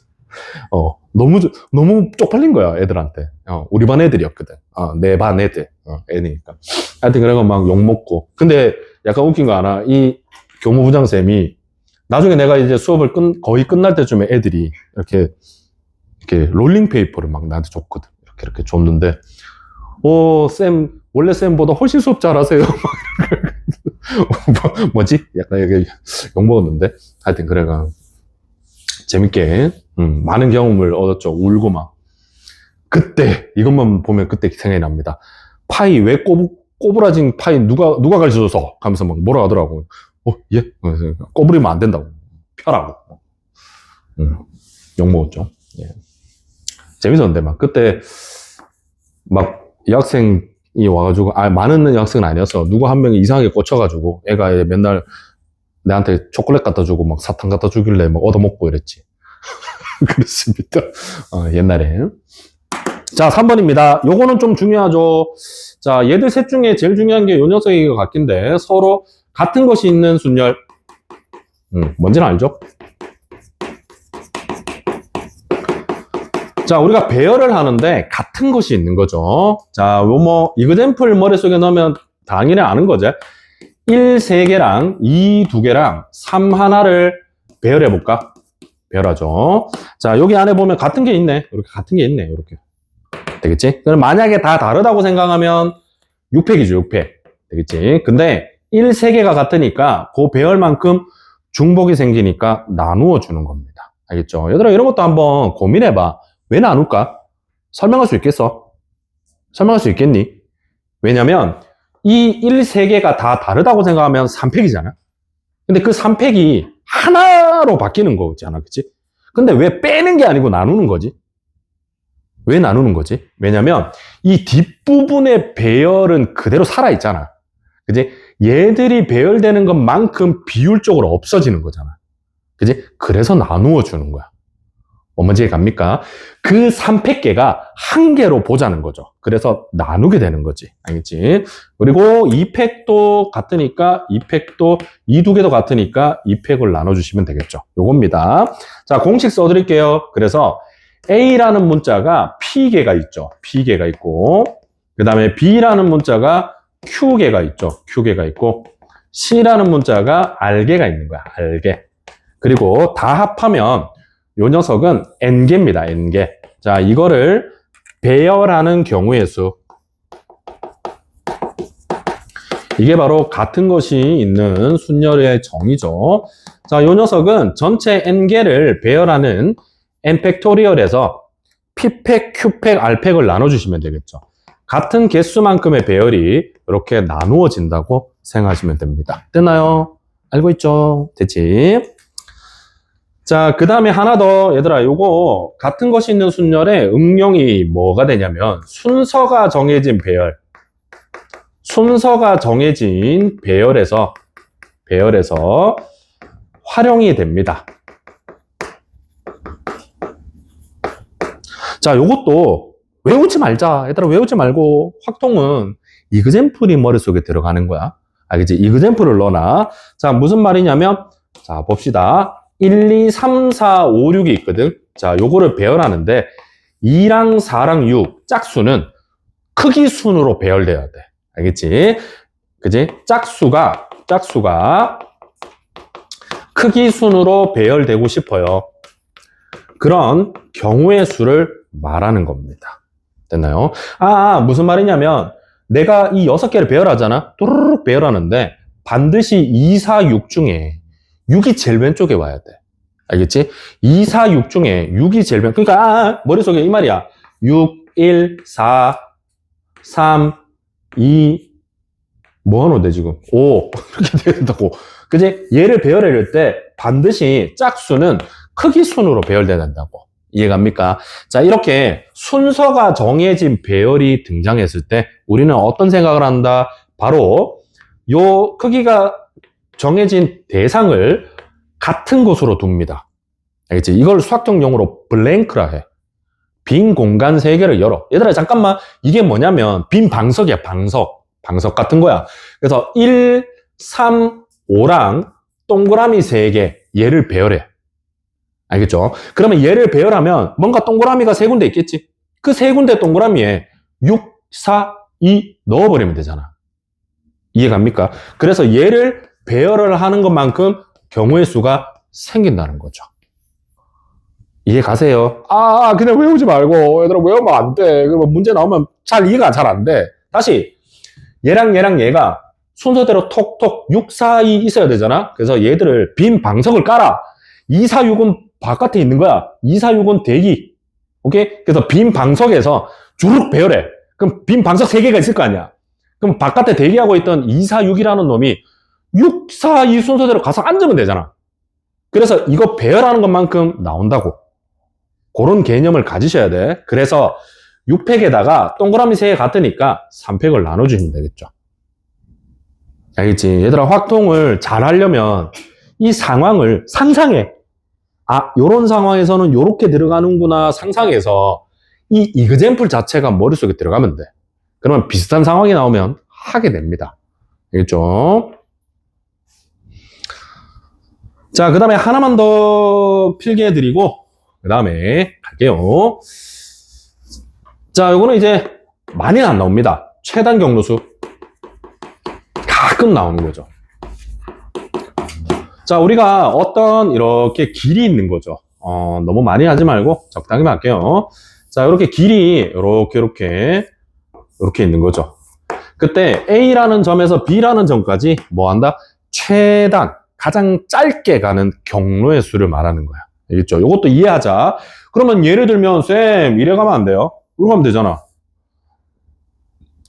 너무 쪽팔린 거야, 애들한테. 우리 반 애들이었거든. 내 반 애들. 애니까. 하여튼 그래가 막 욕먹고. 근데 약간 웃긴 거 하나, 이 교무부장쌤이 나중에 내가 이제 수업을 거의 끝날 때쯤에 애들이 이렇게 롤링페이퍼를 막 나한테 줬거든. 이렇게 줬는데, 쌤, 원래 쌤보다 훨씬 수업 잘하세요. 뭐지? 약간 이렇게 욕먹었는데. 하여튼 그래가 재밌게, 많은 경험을 얻었죠. 울고 막. 그때, 이것만 보면 그때 생각이 납니다. 파이, 왜 꼬부라진 파이 누가 가르쳐줘서? 하면서 막 뭐라 하더라고. 예? 꼬부리면 안 된다고. 펴라고. 욕먹었죠. 예. 재밌었는데, 막, 그때, 막, 여학생이 와가지고, 많은 여학생은 아니었어. 누구 한 명이 이상하게 꽂혀가지고, 애가 맨날 내한테 초콜릿 갖다 주고, 막 사탕 갖다 주길래 막 얻어먹고 이랬지. 그렇습니다. 옛날에. 자, 3번입니다. 요거는 좀 중요하죠. 자, 얘들 셋 중에 제일 중요한 게 요 녀석인 것 같긴데, 서로 같은 것이 있는 순열. 뭔지는 알죠? 자, 우리가 배열을 하는데 같은 것이 있는 거죠. 자, 이그젠플 머릿속에 넣으면 당연히 아는 거죠. 1, 3개랑 2, 2개랑 3 하나를 배열해 볼까? 배열하죠. 자, 여기 안에 보면 같은 게 있네. 이렇게 같은 게 있네. 이렇게. 되겠지? 그럼 만약에 다 다르다고 생각하면 6팩이죠, 6팩. 되겠지? 근데 1, 3개가 같으니까 그 배열만큼 중복이 생기니까 나누어 주는 겁니다. 알겠죠? 얘들아, 이런 것도 한번 고민해봐. 왜 나눌까? 설명할 수 있겠어? 설명할 수 있겠니? 왜냐면 이 1, 3개가 다 다르다고 생각하면 3팩이잖아. 근데 그 3팩이 하나로 바뀌는 거잖아. 그치? 근데 왜 빼는 게 아니고 나누는 거지? 왜 나누는 거지? 왜냐면 이 뒷부분의 배열은 그대로 살아있잖아. 그지? 얘들이 배열되는 것만큼 비율적으로 없어지는 거잖아. 그지? 그래서 나누어 주는 거야. 뭔지 갑니까? 그 3팩계가 한 개로 보자는 거죠. 그래서 나누게 되는 거지. 알겠지? 그리고 2팩도 같으니까 2팩도 이 두 개도 같으니까 2팩을 나눠주시면 되겠죠. 요겁니다. 자, 공식 써드릴게요. 그래서 A라는 문자가 P개가 있죠. P개가 있고, 그 다음에 B라는 문자가 Q개가 있죠. Q개가 있고, C라는 문자가 R개가 있는 거야. R개. 그리고 다 합하면 요 녀석은 N개입니다. N개. 자, 이거를 배열하는 경우의 수. 이게 바로 같은 것이 있는 순열의 정의죠. 자, 요 녀석은 전체 N개를 배열하는 N팩토리얼에서 P팩, Q팩, R팩을 나눠주시면 되겠죠. 같은 개수만큼의 배열이 이렇게 나누어진다고 생각하시면 됩니다. 됐나요? 알고 있죠? 됐지? 자, 그 다음에 하나 더, 얘들아, 요거, 같은 것이 있는 순열의 응용이 뭐가 되냐면, 순서가 정해진 배열. 순서가 정해진 배열에서 활용이 됩니다. 자, 요것도 외우지 말자. 얘들아, 외우지 말고, 확통은 이그젠플이 머릿속에 들어가는 거야. 알겠지? 이그젠플을 넣어놔. 자, 무슨 말이냐면, 자, 봅시다. 1, 2, 3, 4, 5, 6이 있거든. 자, 요거를 배열하는데 2랑 4랑 6 짝수는 크기 순으로 배열돼야 돼. 알겠지? 그지? 짝수가 크기 순으로 배열되고 싶어요. 그런 경우의 수를 말하는 겁니다. 됐나요? 무슨 말이냐면 내가 이 6개를 배열하잖아. 또르륵 배열하는데 반드시 2, 4, 6 중에 6이 제일 왼쪽에 와야 돼. 알겠지? 2, 4, 6 중에 6이 제일 왼쪽. 그러니까 머릿속에 이 말이야. 6, 1, 4, 3, 2 뭐 하노데 지금? 5 이렇게 돼야 된다고. 그지? 얘를 배열할 때 반드시 짝수는 크기 순으로 배열돼야 된다고. 이해갑니까? 자, 이렇게 순서가 정해진 배열이 등장했을 때 우리는 어떤 생각을 한다? 바로 요 크기가 정해진 대상을 같은 곳으로 둡니다. 알겠지? 이걸 수학적 용어로 블랭크라 해. 빈 공간 3개를 열어. 얘들아, 잠깐만. 이게 뭐냐면 빈 방석이야, 방석. 방석 같은 거야. 그래서 1, 3, 5랑 동그라미 3개, 얘를 배열해. 알겠죠? 그러면 얘를 배열하면 뭔가 동그라미가 3군데 있겠지? 그 3군데 동그라미에 6, 4, 2 넣어버리면 되잖아. 이해갑니까? 그래서 얘를 배열을 하는 것만큼 경우의 수가 생긴다는 거죠. 이해 가세요? 그냥 외우지 말고, 얘들아, 외우면 안 돼. 그러면 문제 나오면 이해가 잘 안 돼. 다시, 얘랑 얘가 순서대로 톡톡 6, 4, 2 있어야 되잖아? 그래서 얘들을 빈 방석을 깔아. 2, 4, 6은 바깥에 있는 거야. 2, 4, 6은 대기. 오케이? 그래서 빈 방석에서 주르륵 배열해. 그럼 빈 방석 3개가 있을 거 아니야? 그럼 바깥에 대기하고 있던 2, 4, 6이라는 놈이 6, 4, 2 순서대로 가서 앉으면 되잖아. 그래서 이거 배열하는 것만큼 나온다고. 그런 개념을 가지셔야 돼. 그래서 6팩에다가 동그라미 3개 같으니까 3팩을 나눠주시면 되겠죠. 알겠지? 얘들아, 확통을 잘 하려면 이 상황을 상상해. 요런 상황에서는 요렇게 들어가는구나 상상해서 이 이그젠플 자체가 머릿속에 들어가면 돼. 그러면 비슷한 상황이 나오면 하게 됩니다. 알겠죠? 자, 그 다음에 하나만 더 필기해드리고 그 다음에 갈게요. 자, 요거는 이제 많이는 안 나옵니다. 최단 경로수 가끔 나오는 거죠. 자, 우리가 어떤 이렇게 길이 있는 거죠. 너무 많이 하지 말고 적당히만 할게요. 자, 이렇게 길이 이렇게 있는 거죠. 그때 A라는 점에서 B라는 점까지 뭐 한다? 최단, 가장 짧게 가는 경로의 수를 말하는 거야. 알겠죠? 이것도 이해하자. 그러면 예를 들면 쌤 이래 가면 안 돼요? 이렇게 가면 되잖아.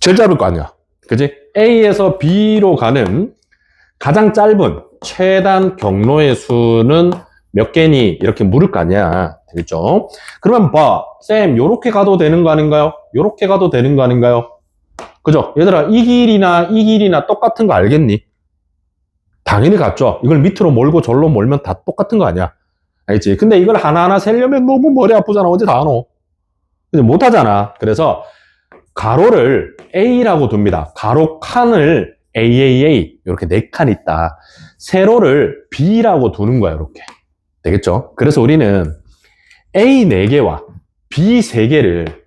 제일 짧을 거 아니야. 그지? A에서 B로 가는 가장 짧은 최단 경로의 수는 몇 개니? 이렇게 물을 거 아니야. 되겠죠? 그러면 봐. 쌤, 요렇게 가도 되는 거 아닌가요? 요렇게 가도 되는 거 아닌가요? 그죠? 얘들아, 이 길이나 똑같은 거 알겠니? 당연히 같죠? 이걸 밑으로 몰고 절로 몰면 다 똑같은 거 아니야? 알겠지? 근데 이걸 하나하나 세려면 너무 머리 아프잖아. 언제 다 하노? 못 하잖아. 그래서 가로를 A라고 둡니다. 가로 칸을 AAA 이렇게 4칸 있다. 세로를 B라고 두는 거야. 이렇게. 되겠죠? 그래서 우리는 A 4개와 B 3개를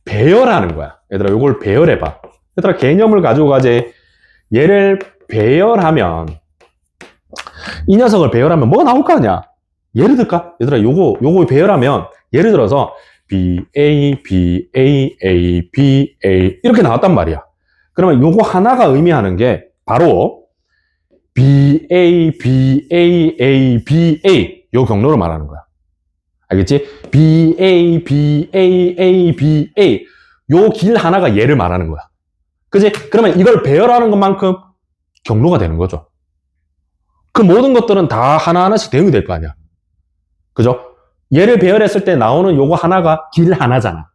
배열하는 거야. 얘들아, 이걸 배열해봐. 얘들아, 개념을 가지고 가지. 얘를 배열하면 이 녀석을 배열하면 뭐가 나올 거 아니야? 예를 들까? 얘들아, 요거 배열하면 예를 들어서 B, A, B, A, A, B, A 이렇게 나왔단 말이야. 그러면 요거 하나가 의미하는 게 바로 B, A, B, A, A, B, A 요 경로를 말하는 거야. 알겠지? B, A, B, A, A, B, A 요 길 하나가 얘를 말하는 거야. 그지? 그러면 이걸 배열하는 것만큼 경로가 되는 거죠. 그 모든 것들은 다 하나하나씩 대응이 될 거 아니야. 그죠? 얘를 배열했을 때 나오는 요거 하나가 길 하나잖아.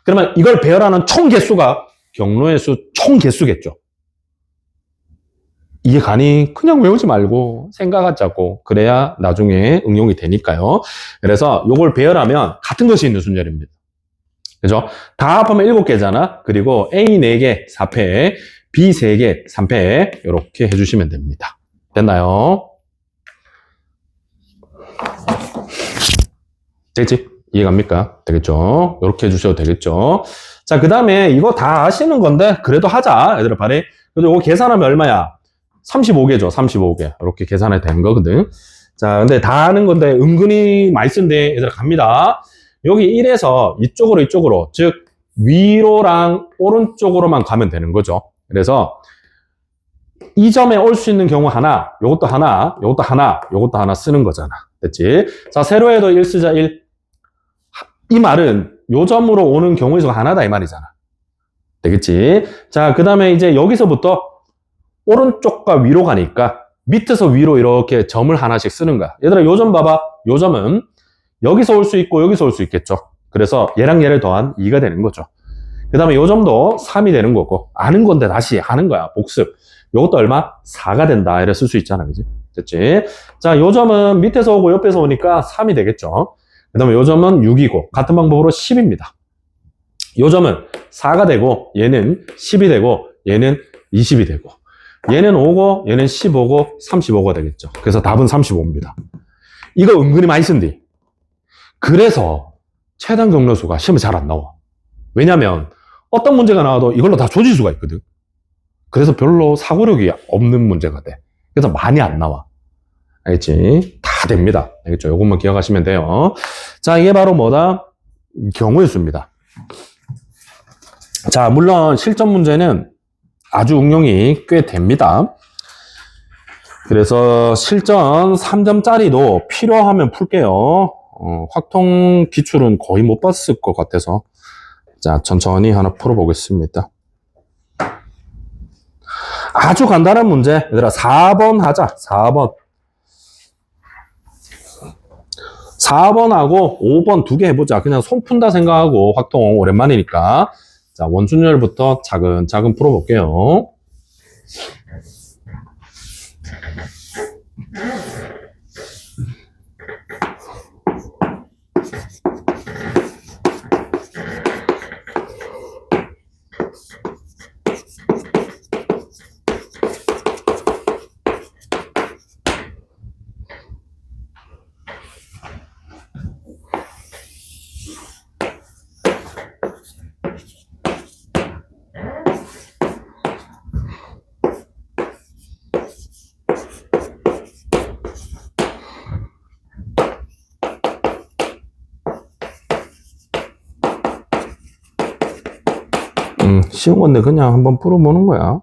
그러면 이걸 배열하는 총 개수가 경로의 수 총 개수겠죠. 이해 가니? 그냥 외우지 말고 생각하자고. 그래야 나중에 응용이 되니까요. 그래서 요걸 배열하면 같은 것이 있는 순열입니다. 그죠? 다 합하면 7개잖아. 그리고 A 4개 4패, B 3개 3패 이렇게 해주시면 됩니다. 됐나요? 되겠지? 이해갑니까? 되겠죠? 이렇게 해주셔도 되겠죠? 자, 그 다음에 이거 다 아시는 건데 그래도 하자. 얘들아, 발에. 그래도 이거 계산하면 얼마야? 35개죠. 35개. 이렇게 계산해야 되는 거거든. 자, 근데 다 아는 건데 은근히 많이 쓴데 얘들아 갑니다. 여기 1에서 이쪽으로 즉 위로랑 오른쪽으로만 가면 되는 거죠. 그래서 이 점에 올 수 있는 경우 하나, 요것도 하나, 요것도 하나, 요것도 하나 쓰는 거잖아. 됐지? 자, 세로에도 1 쓰자, 1. 이 말은 요 점으로 오는 경우의 수가 하나다 이 말이잖아. 되겠지? 자, 그 다음에 이제 여기서부터 오른쪽과 위로 가니까 밑에서 위로 이렇게 점을 하나씩 쓰는 거야. 얘들아, 요 점 봐봐. 요 점은 여기서 올 수 있고 여기서 올 수 있겠죠. 그래서 얘랑 얘를 더한 2가 되는 거죠. 그 다음에 요 점도 3이 되는 거고 아는 건데 다시 하는 거야. 복습. 요것도 얼마? 4가 된다. 이래 쓸 수 있잖아. 그지? 됐지? 자, 요 점은 밑에서 오고 옆에서 오니까 3이 되겠죠. 그 다음에 요 점은 6이고 같은 방법으로 10입니다. 요 점은 4가 되고 얘는 10이 되고 얘는 20이 되고 얘는 5고 얘는 15고 35가 되겠죠. 그래서 답은 35입니다. 이거 은근히 많이 쓴디. 그래서 최단 경로수가 시험에 잘 안 나와. 왜냐면 어떤 문제가 나와도 이걸로 다 조질 수가 있거든. 그래서 별로 사고력이 없는 문제가 돼. 그래서 많이 안 나와. 알겠지? 다 됩니다. 알겠죠? 요것만 기억하시면 돼요. 자, 이게 바로 뭐다? 경우의 수입니다. 자, 물론 실전 문제는 아주 응용이 꽤 됩니다. 그래서 실전 3점짜리도 필요하면 풀게요. 확통 기출은 거의 못 봤을 것 같아서. 자, 천천히 하나 풀어보겠습니다. 아주 간단한 문제. 얘들아, 4번 하자. 4번. 4번하고 5번 2개 해보자. 그냥 손 푼다 생각하고 확통 오랜만이니까. 자, 원순열부터 차근차근 풀어볼게요. 쉬운 건데 그냥 한번 풀어보는 거야.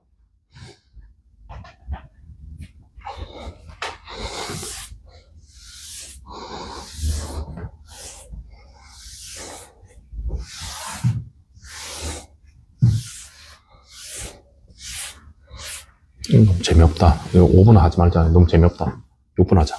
너무 재미없다. 이거 5분 하지 말자. 너무 재미없다. 6분 하자.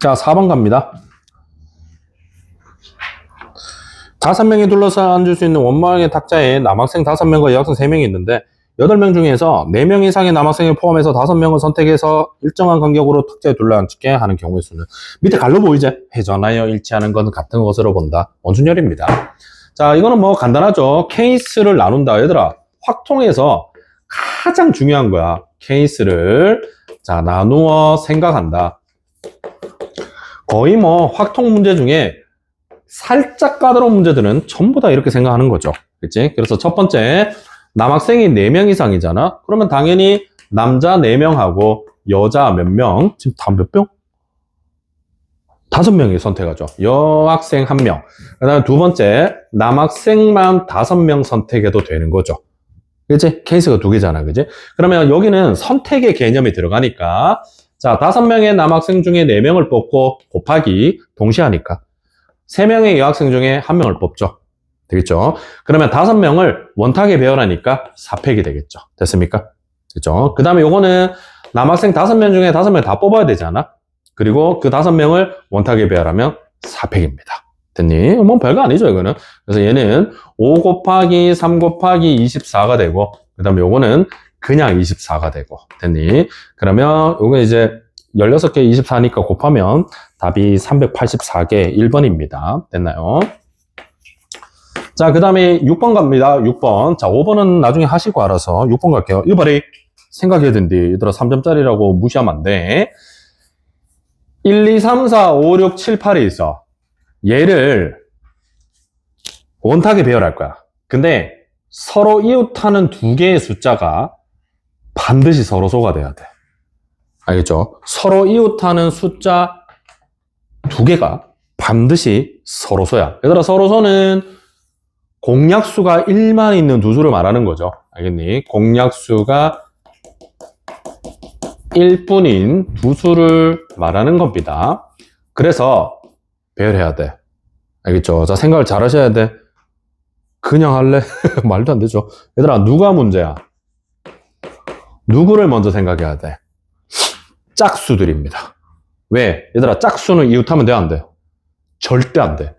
자, 4번 갑니다. 5명이 둘러싸여 앉을 수 있는 원망의 탁자에 남학생 5명과 여학생 3명이 있는데 8명 중에서 4명 이상의 남학생을 포함해서 5명을 선택해서 일정한 간격으로 탁자에 둘러앉게 하는 경우의 수는 밑에 갈로 보이지? 회전하여 일치하는 건 같은 것으로 본다. 원순열입니다. 자, 이거는 뭐 간단하죠. 케이스를 나눈다. 얘들아, 확통에서 가장 중요한 거야. 케이스를 자 나누어 생각한다. 거의 뭐 확통 문제 중에 살짝 까다로운 문제들은 전부 다 이렇게 생각하는 거죠. 그치? 그래서 첫 번째, 남학생이 4명 이상이잖아? 그러면 당연히 남자 4명하고 여자 몇 명? 지금 다 몇 명? 5명이 선택하죠. 여학생 1명. 그 다음에 두 번째, 남학생만 5명 선택해도 되는 거죠. 그치? 케이스가 2개잖아. 그치? 그러면 여기는 선택의 개념이 들어가니까 자, 5명의 남학생 중에 4명을 뽑고 곱하기 동시에 하니까 3명의 여학생 중에 1명을 뽑죠. 되겠죠? 그러면 5명을 원탁에 배열하니까 4팩이 되겠죠. 됐습니까? 됐죠? 그 다음에 요거는 남학생 5명 중에 5명 다 뽑아야 되잖아. 그리고 그 5명을 원탁에 배열하면 4팩입니다. 됐니? 뭐 별거 아니죠, 이거는. 그래서 얘는 5 곱하기 3 곱하기 24가 되고, 그 다음에 요거는 그냥 24가 되고, 됐니? 그러면 요거 이제 16개 24니까 곱하면 답이 384개 1번입니다. 됐나요? 자, 그 다음에 6번 갑니다. 6번. 자, 5번은 나중에 하시고 알아서 6번 갈게요. 이거 봐리. 생각해야 된대. 얘들아, 3점짜리라고 무시하면 안 돼. 1, 2, 3, 4, 5, 6, 7, 8이 있어. 얘를 원탁에 배열할 거야. 근데 서로 이웃하는 2개의 숫자가 반드시 서로소가 돼야 돼. 알겠죠? 서로 이웃하는 숫자 2개가 반드시 서로소야. 얘들아, 서로소는 공약수가 1만 있는 두 수를 말하는 거죠. 알겠니? 공약수가 1뿐인 두 수를 말하는 겁니다. 그래서 배열해야 돼. 알겠죠? 자, 생각을 잘 하셔야 돼. 그냥 할래? 말도 안 되죠. 얘들아, 누가 문제야? 누구를 먼저 생각해야 돼? 짝수들입니다. 왜? 얘들아, 짝수는 이웃하면 돼, 안 돼? 절대 안 돼.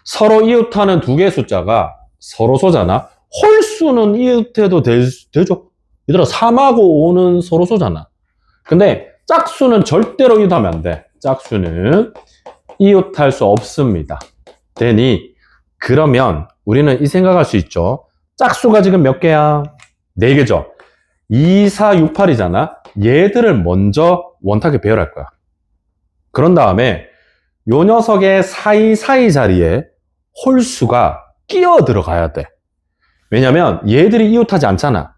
서로 이웃하는 2개의 숫자가 서로소잖아. 홀수는 이웃해도 되죠? 얘들아, 3하고 5는 서로소잖아. 근데 짝수는 절대로 이웃하면 안 돼. 짝수는 이웃할 수 없습니다. 되니 그러면 우리는 이 생각할 수 있죠. 짝수가 지금 몇 개야? 4개죠. 2, 4, 6, 8이잖아. 얘들을 먼저 원탁에 배열할 거야. 그런 다음에 요 녀석의 사이사이 자리에 홀수가 끼어 들어가야 돼. 왜냐면 얘들이 이웃하지 않잖아.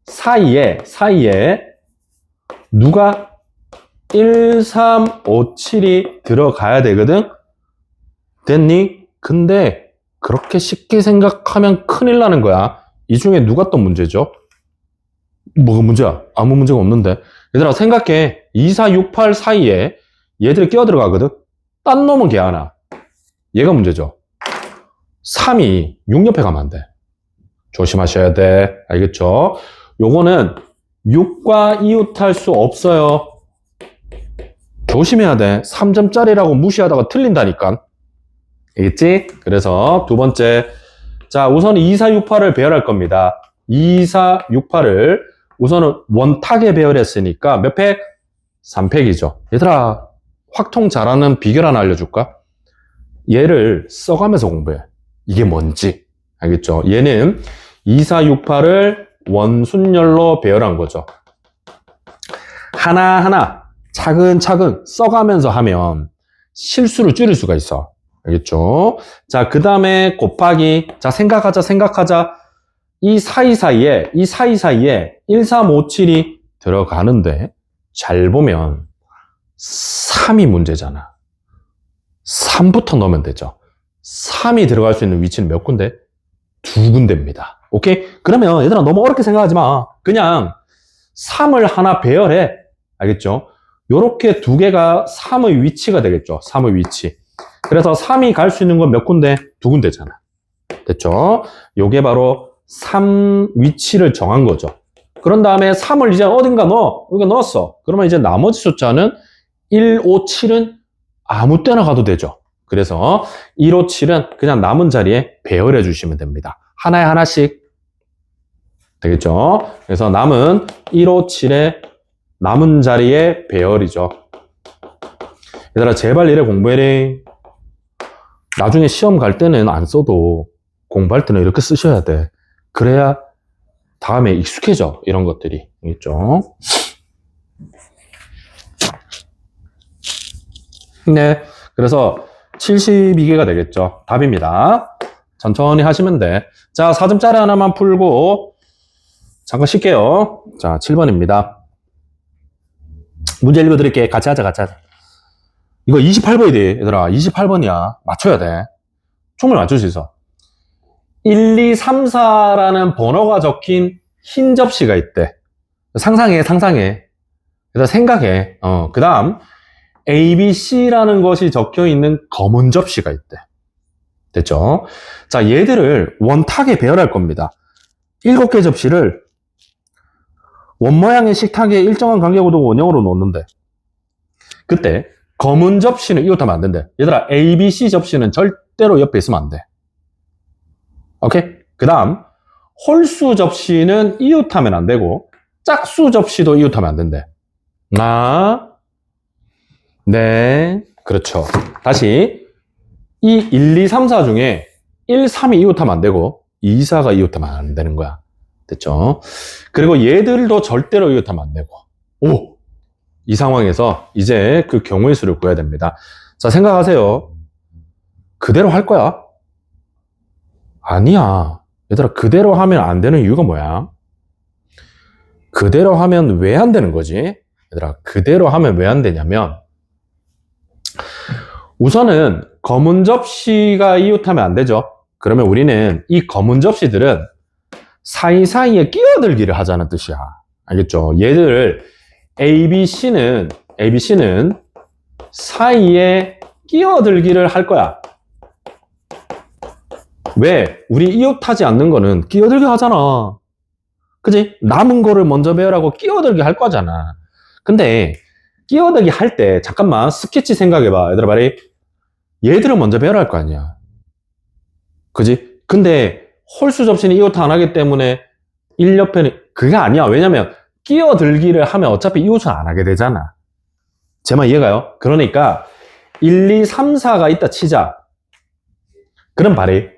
사이에 누가 1, 3, 5, 7이 들어가야 되거든? 됐니? 근데 그렇게 쉽게 생각하면 큰일 나는 거야. 이 중에 누가 또 문제죠? 뭐가 문제야? 아무 문제가 없는데. 얘들아 생각해. 2, 4, 6, 8 사이에 얘들이 끼어 들어가거든? 딴 놈은 걔 하나. 얘가 문제죠. 3이 6 옆에 가면 안 돼. 조심하셔야 돼. 알겠죠? 요거는 6과 이웃할 수 없어요. 조심해야 돼. 3점짜리라고 무시하다가 틀린다니까. 알겠지? 그래서 두 번째. 자, 우선 2, 4, 6, 8을 배열할 겁니다. 2, 4, 6, 8을 우선은 원탁에 배열했으니까 몇 팩? 3팩이죠. 얘들아, 확통 잘하는 비결 하나 알려줄까? 얘를 써가면서 공부해. 이게 뭔지. 알겠죠? 얘는 2, 4, 6, 8을 원순열로 배열한 거죠. 하나하나 차근차근 써가면서 하면 실수를 줄일 수가 있어. 알겠죠? 자, 그 다음에 곱하기. 자, 생각하자. 이 사이사이에 1, 3, 5, 7이 들어가는데 잘 보면 3이 문제잖아. 3부터 넣으면 되죠. 3이 들어갈 수 있는 위치는 몇 군데? 2군데입니다. 오케이? 그러면 얘들아 너무 어렵게 생각하지 마. 그냥 3을 하나 배열해. 알겠죠? 요렇게 2개가 3의 위치가 되겠죠. 3의 위치. 그래서 3이 갈 수 있는 건 몇 군데? 2군데잖아. 됐죠? 요게 바로 3 위치를 정한 거죠. 그런 다음에 3을 이제 어딘가 넣어. 여기 넣었어. 그러면 이제 나머지 숫자는 1, 5, 7은 아무 때나 가도 되죠. 그래서 1, 5, 7은 그냥 남은 자리에 배열해 주시면 됩니다. 하나에 하나씩. 되겠죠? 그래서 남은 1, 5, 7의 남은 자리에 배열이죠. 얘들아 제발 이래 공부해래. 나중에 시험 갈 때는 안 써도 공부할 때는 이렇게 쓰셔야 돼. 그래야 다음에 익숙해져. 이런 것들이. 알겠죠? 네. 그래서 72개가 되겠죠. 답입니다. 천천히 하시면 돼. 자, 4점짜리 하나만 풀고 잠깐 쉴게요. 자, 7번입니다. 문제 읽어드릴게. 같이 하자. 이거 28번이지, 얘들아. 28번이야. 맞춰야 돼. 충분히 맞출 수 있어. 1, 2, 3, 4라는 번호가 적힌 흰 접시가 있대. 상상해. 그래서 생각해. 그 다음 A, B, C라는 것이 적혀 있는 검은 접시가 있대. 됐죠? 자, 얘들을 원탁에 배열할 겁니다. 7개 접시를 원 모양의 식탁에 일정한 간격으로 두고 원형으로 놓는데 그때 검은 접시는 이웃하면 안 된대. 얘들아, A, B, C 접시는 절대로 옆에 있으면 안 돼. 오케이? 그 다음 홀수 접시는 이웃하면 안 되고 짝수 접시도 이웃하면 안 된대. 네, 그렇죠. 다시 이 1, 2, 3, 4 중에 1, 3이 이웃하면 안 되고 2, 4가 이웃하면 안 되는 거야. 됐죠? 그리고 얘들도 절대로 이웃하면 안 되고. 오! 이 상황에서 이제 그 경우의 수를 구해야 됩니다. 자, 생각하세요. 그대로 할 거야? 아니야. 얘들아, 그대로 하면 안 되는 이유가 뭐야? 그대로 하면 왜 안 되는 거지? 얘들아, 그대로 하면 왜 안 되냐면 우선은 검은 접시가 이웃하면 안 되죠. 그러면 우리는 이 검은 접시들은 사이사이에 끼어들기를 하자는 뜻이야. 알겠죠? 얘들을 A, B, C는 사이에 끼어들기를 할 거야. 왜? 우리 이웃하지 않는 거는 끼어들기 하잖아. 그지? 남은 거를 먼저 배열하고 끼어들기 할 거잖아. 근데 끼어들기 할 때 잠깐만 스케치 생각해봐. 얘들아 말이 얘들은 먼저 배열할 거 아니야. 그지? 근데 홀수 접시는 이웃 안 하기 때문에 1옆에는 그게 아니야. 왜냐면 끼어들기를 하면 어차피 이웃은 안 하게 되잖아. 제 말 이해가요? 그러니까 1, 2, 3, 4가 있다 치자. 그럼 말이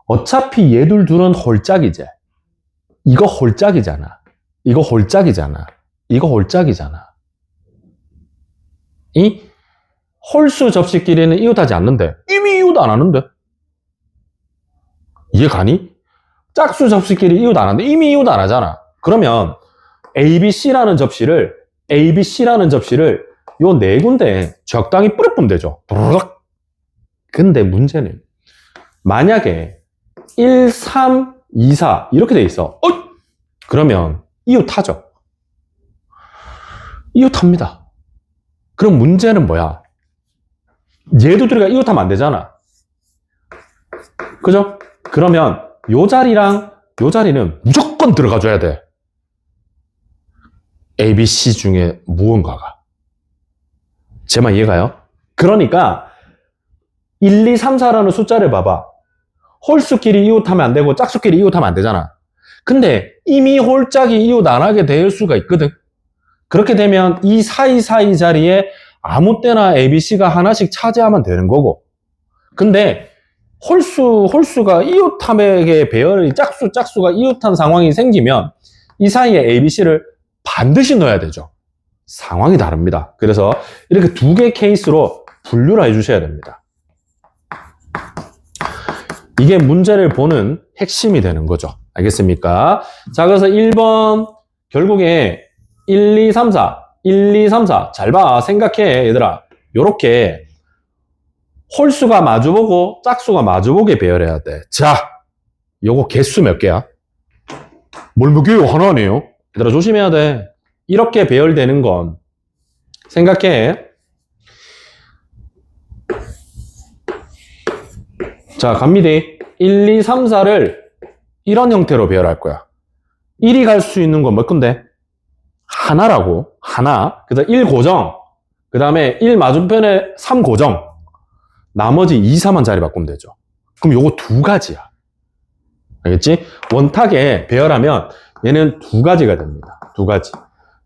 어차피 얘들 둘은 홀짝이지. 이거 홀짝이잖아. 이거 홀짝이잖아. 이거 홀짝이잖아. 이 홀수 접시끼리는 이웃하지 않는데 이미 이웃 안 하는데 이해가니? 짝수 접시끼리 이웃 안 하는데 이미 이웃 안 하잖아. 그러면 ABC라는 접시를 요 네 군데에 적당히 뿌려보면 되죠. 부르륵. 근데 문제는 만약에 1, 3, 2, 4 이렇게 돼 있어. 그러면 이웃하죠. 이웃합니다. 그럼 문제는 뭐야? 얘도 둘이가 이웃하면 안 되잖아. 그죠? 그러면 요 자리랑 요 자리는 무조건 들어가줘야 돼. A, B, C 중에 무언가가. 제 말 이해가요? 그러니까 1, 2, 3, 4라는 숫자를 봐봐. 홀수끼리 이웃하면 안 되고 짝수끼리 이웃하면 안 되잖아. 근데 이미 홀짝이 이웃 안 하게 될 수가 있거든. 그렇게 되면 이 사이사이 자리에 아무 때나 ABC가 하나씩 차지하면 되는 거고. 근데 홀수가 이웃함에게 배열이 짝수가 이웃한 상황이 생기면 이 사이에 ABC를 반드시 넣어야 되죠. 상황이 다릅니다. 그래서 이렇게 두 개 케이스로 분류를 해주셔야 됩니다. 이게 문제를 보는 핵심이 되는 거죠. 알겠습니까? 자, 그래서 1번 결국에 1, 2, 3, 4 잘 봐. 생각해 얘들아. 요렇게 홀수가 마주보고 짝수가 마주보게 배열해야 돼. 자, 요거 개수 몇 개야? 뭘 몇 개요? 하나네요. 얘들아 조심해야 돼. 이렇게 배열되는 건 생각해. 자, 갑니다. 1, 2, 3, 4를 이런 형태로 배열할 거야. 1이 갈 수 있는 건 몇 건데? 하나라고. 하나. 그래서 1 고정. 그 다음에 1 맞은편에 3 고정. 나머지 2, 4만 자리 바꾸면 되죠. 그럼 요거 두 가지야. 알겠지? 원탁에 배열하면 얘는 두 가지가 됩니다. 두 가지.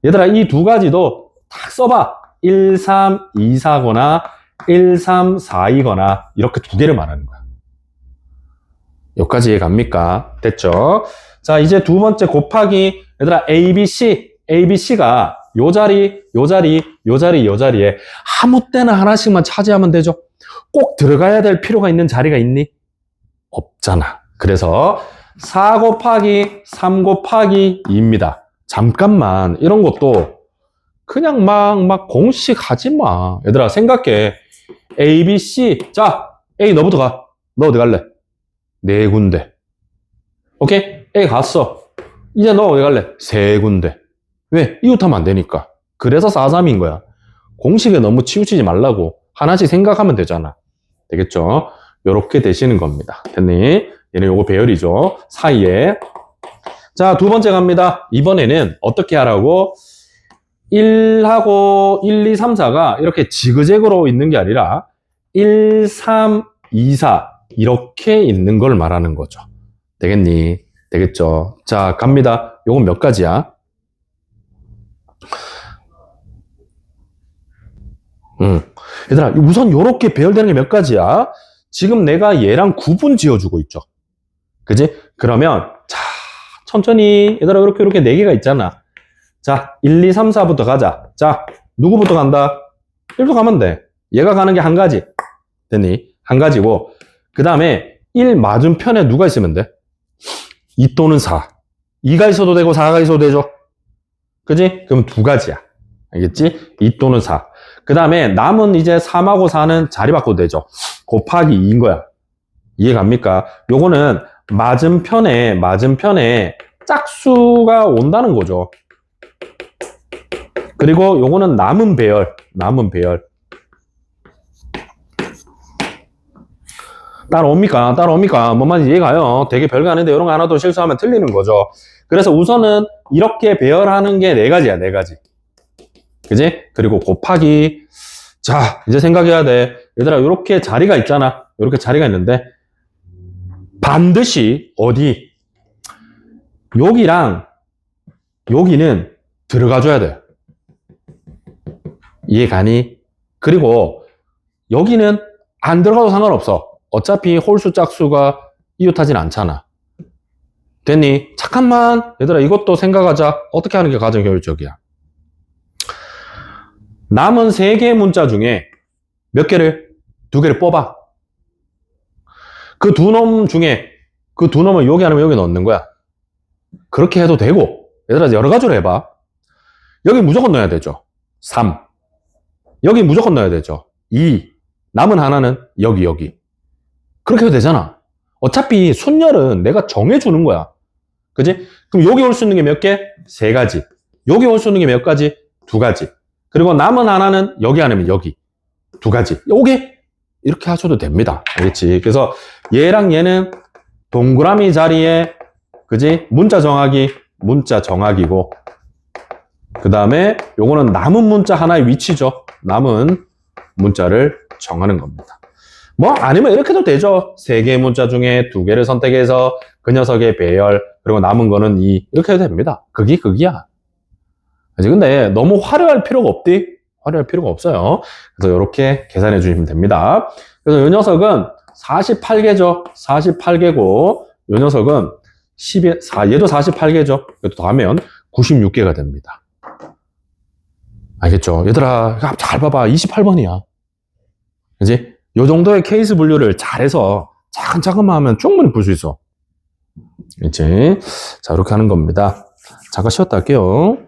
얘들아, 이 두 가지도 딱 써봐. 1, 3, 2, 4거나 1, 3, 4, 2거나 이렇게 두 개를 말하는 거야. 여기까지 이해갑니까? 됐죠? 자, 이제 두 번째 곱하기. 얘들아, ABC가 요 자리, 요 자리, 요 자리, 요 자리에 아무 때나 하나씩만 차지하면 되죠. 꼭 들어가야 될 필요가 있는 자리가 있니? 없잖아. 그래서 4 곱하기 3 곱하기 2입니다. 잠깐만, 이런 것도 그냥 막 공식 하지 마. 얘들아, 생각해. A, B, C. 자, A 너부터 가. 너 어디 갈래? 네 군데. 오케이? A 갔어. 이제 너 어디 갈래? 세 군데. 왜? 이웃하면 안 되니까. 그래서 4, 3인 거야. 공식에 너무 치우치지 말라고. 하나씩 생각하면 되잖아. 되겠죠? 요렇게 되시는 겁니다. 됐니? 얘는 요거 배열이죠. 사이에. 자, 두 번째 갑니다. 이번에는 어떻게 하라고? 1하고 1, 2, 3, 4가 이렇게 지그재그로 있는 게 아니라 1, 3, 2, 4 이렇게 있는 걸 말하는 거죠. 되겠니? 되겠죠? 자, 갑니다. 요건 몇 가지야? 얘들아, 우선 요렇게 배열되는 게 몇 가지야? 지금 내가 얘랑 구분 지어주고 있죠. 그지? 그러면 자, 천천히 얘들아 이렇게 네 개가 있잖아. 자, 1, 2, 3, 4부터 가자. 자, 누구부터 간다? 1도 가면 돼. 얘가 가는 게 한 가지. 됐니? 한 가지고 그 다음에 1 맞은편에 누가 있으면 돼? 2 또는 4. 2가 있어도 되고 4가 있어도 되죠. 그지? 그럼 두 가지야. 알겠지? 2 또는 4. 그 다음에 남은 이제 3하고 4는 자리 바꿔도 되죠. 곱하기 2인 거야. 이해 갑니까? 요거는 맞은편에 짝수가 온다는 거죠. 그리고 요거는 남은 배열. 따라옵니까? 뭔 말인지 이해가요? 되게 별거 아닌데 이런 거 하나 더 실수하면 틀리는 거죠. 그래서 우선은 이렇게 배열하는 게 네 가지야, 네 가지. 그지? 그리고 곱하기. 자, 이제 생각해야 돼. 얘들아, 요렇게 자리가 있잖아. 요렇게 자리가 있는데 반드시 어디? 여기랑 여기는 들어가줘야 돼. 이해 가니? 그리고 여기는 안 들어가도 상관없어. 어차피 홀수 짝수가 이웃하진 않잖아. 됐니? 잠깐만 얘들아 이것도 생각하자. 어떻게 하는 게 가장 효율적이야? 남은 3개의 문자 중에 몇 개를? 2개를 뽑아. 그 두 놈 중에 그 두 놈을 여기 아니면 여기 넣는 거야. 그렇게 해도 되고 얘들아 여러 가지로 해봐. 여기 무조건 넣어야 되죠. 3. 여기 무조건 넣어야 되죠. 2. 남은 하나는 여기. 그렇게 해도 되잖아. 어차피 순열은 내가 정해주는 거야. 그지? 그럼 여기 올 수 있는 게 몇 개? 3가지. 여기 올 수 있는 게 몇 가지? 2가지. 그리고 남은 하나는 여기 아니면 여기. 2가지. 요게 이렇게 하셔도 됩니다. 알겠지? 그래서 얘랑 얘는 동그라미 자리에 그지? 문자 정하기고 그 다음에 요거는 남은 문자 하나의 위치죠. 남은 문자를 정하는 겁니다. 뭐 아니면 이렇게 해도 되죠. 3개의 문자 중에 2개를 선택해서 그 녀석의 배열 그리고 남은 거는 2 이렇게 해도 됩니다. 극이야. 근데 너무 화려할 필요가 없디? 화려할 필요가 없어요. 그래서 이렇게 계산해 주시면 됩니다. 그래서 이 녀석은 48개죠. 48개고 이 녀석은 12, 얘도 48개죠. 이것도 더하면 96개가 됩니다. 알겠죠? 얘들아 잘 봐봐. 28번이야. 그지? 요 정도의 케이스 분류를 잘해서 차근차근만 하면 충분히 풀 수 있어. 그치? 자, 이렇게 하는 겁니다. 잠깐 쉬었다 할게요.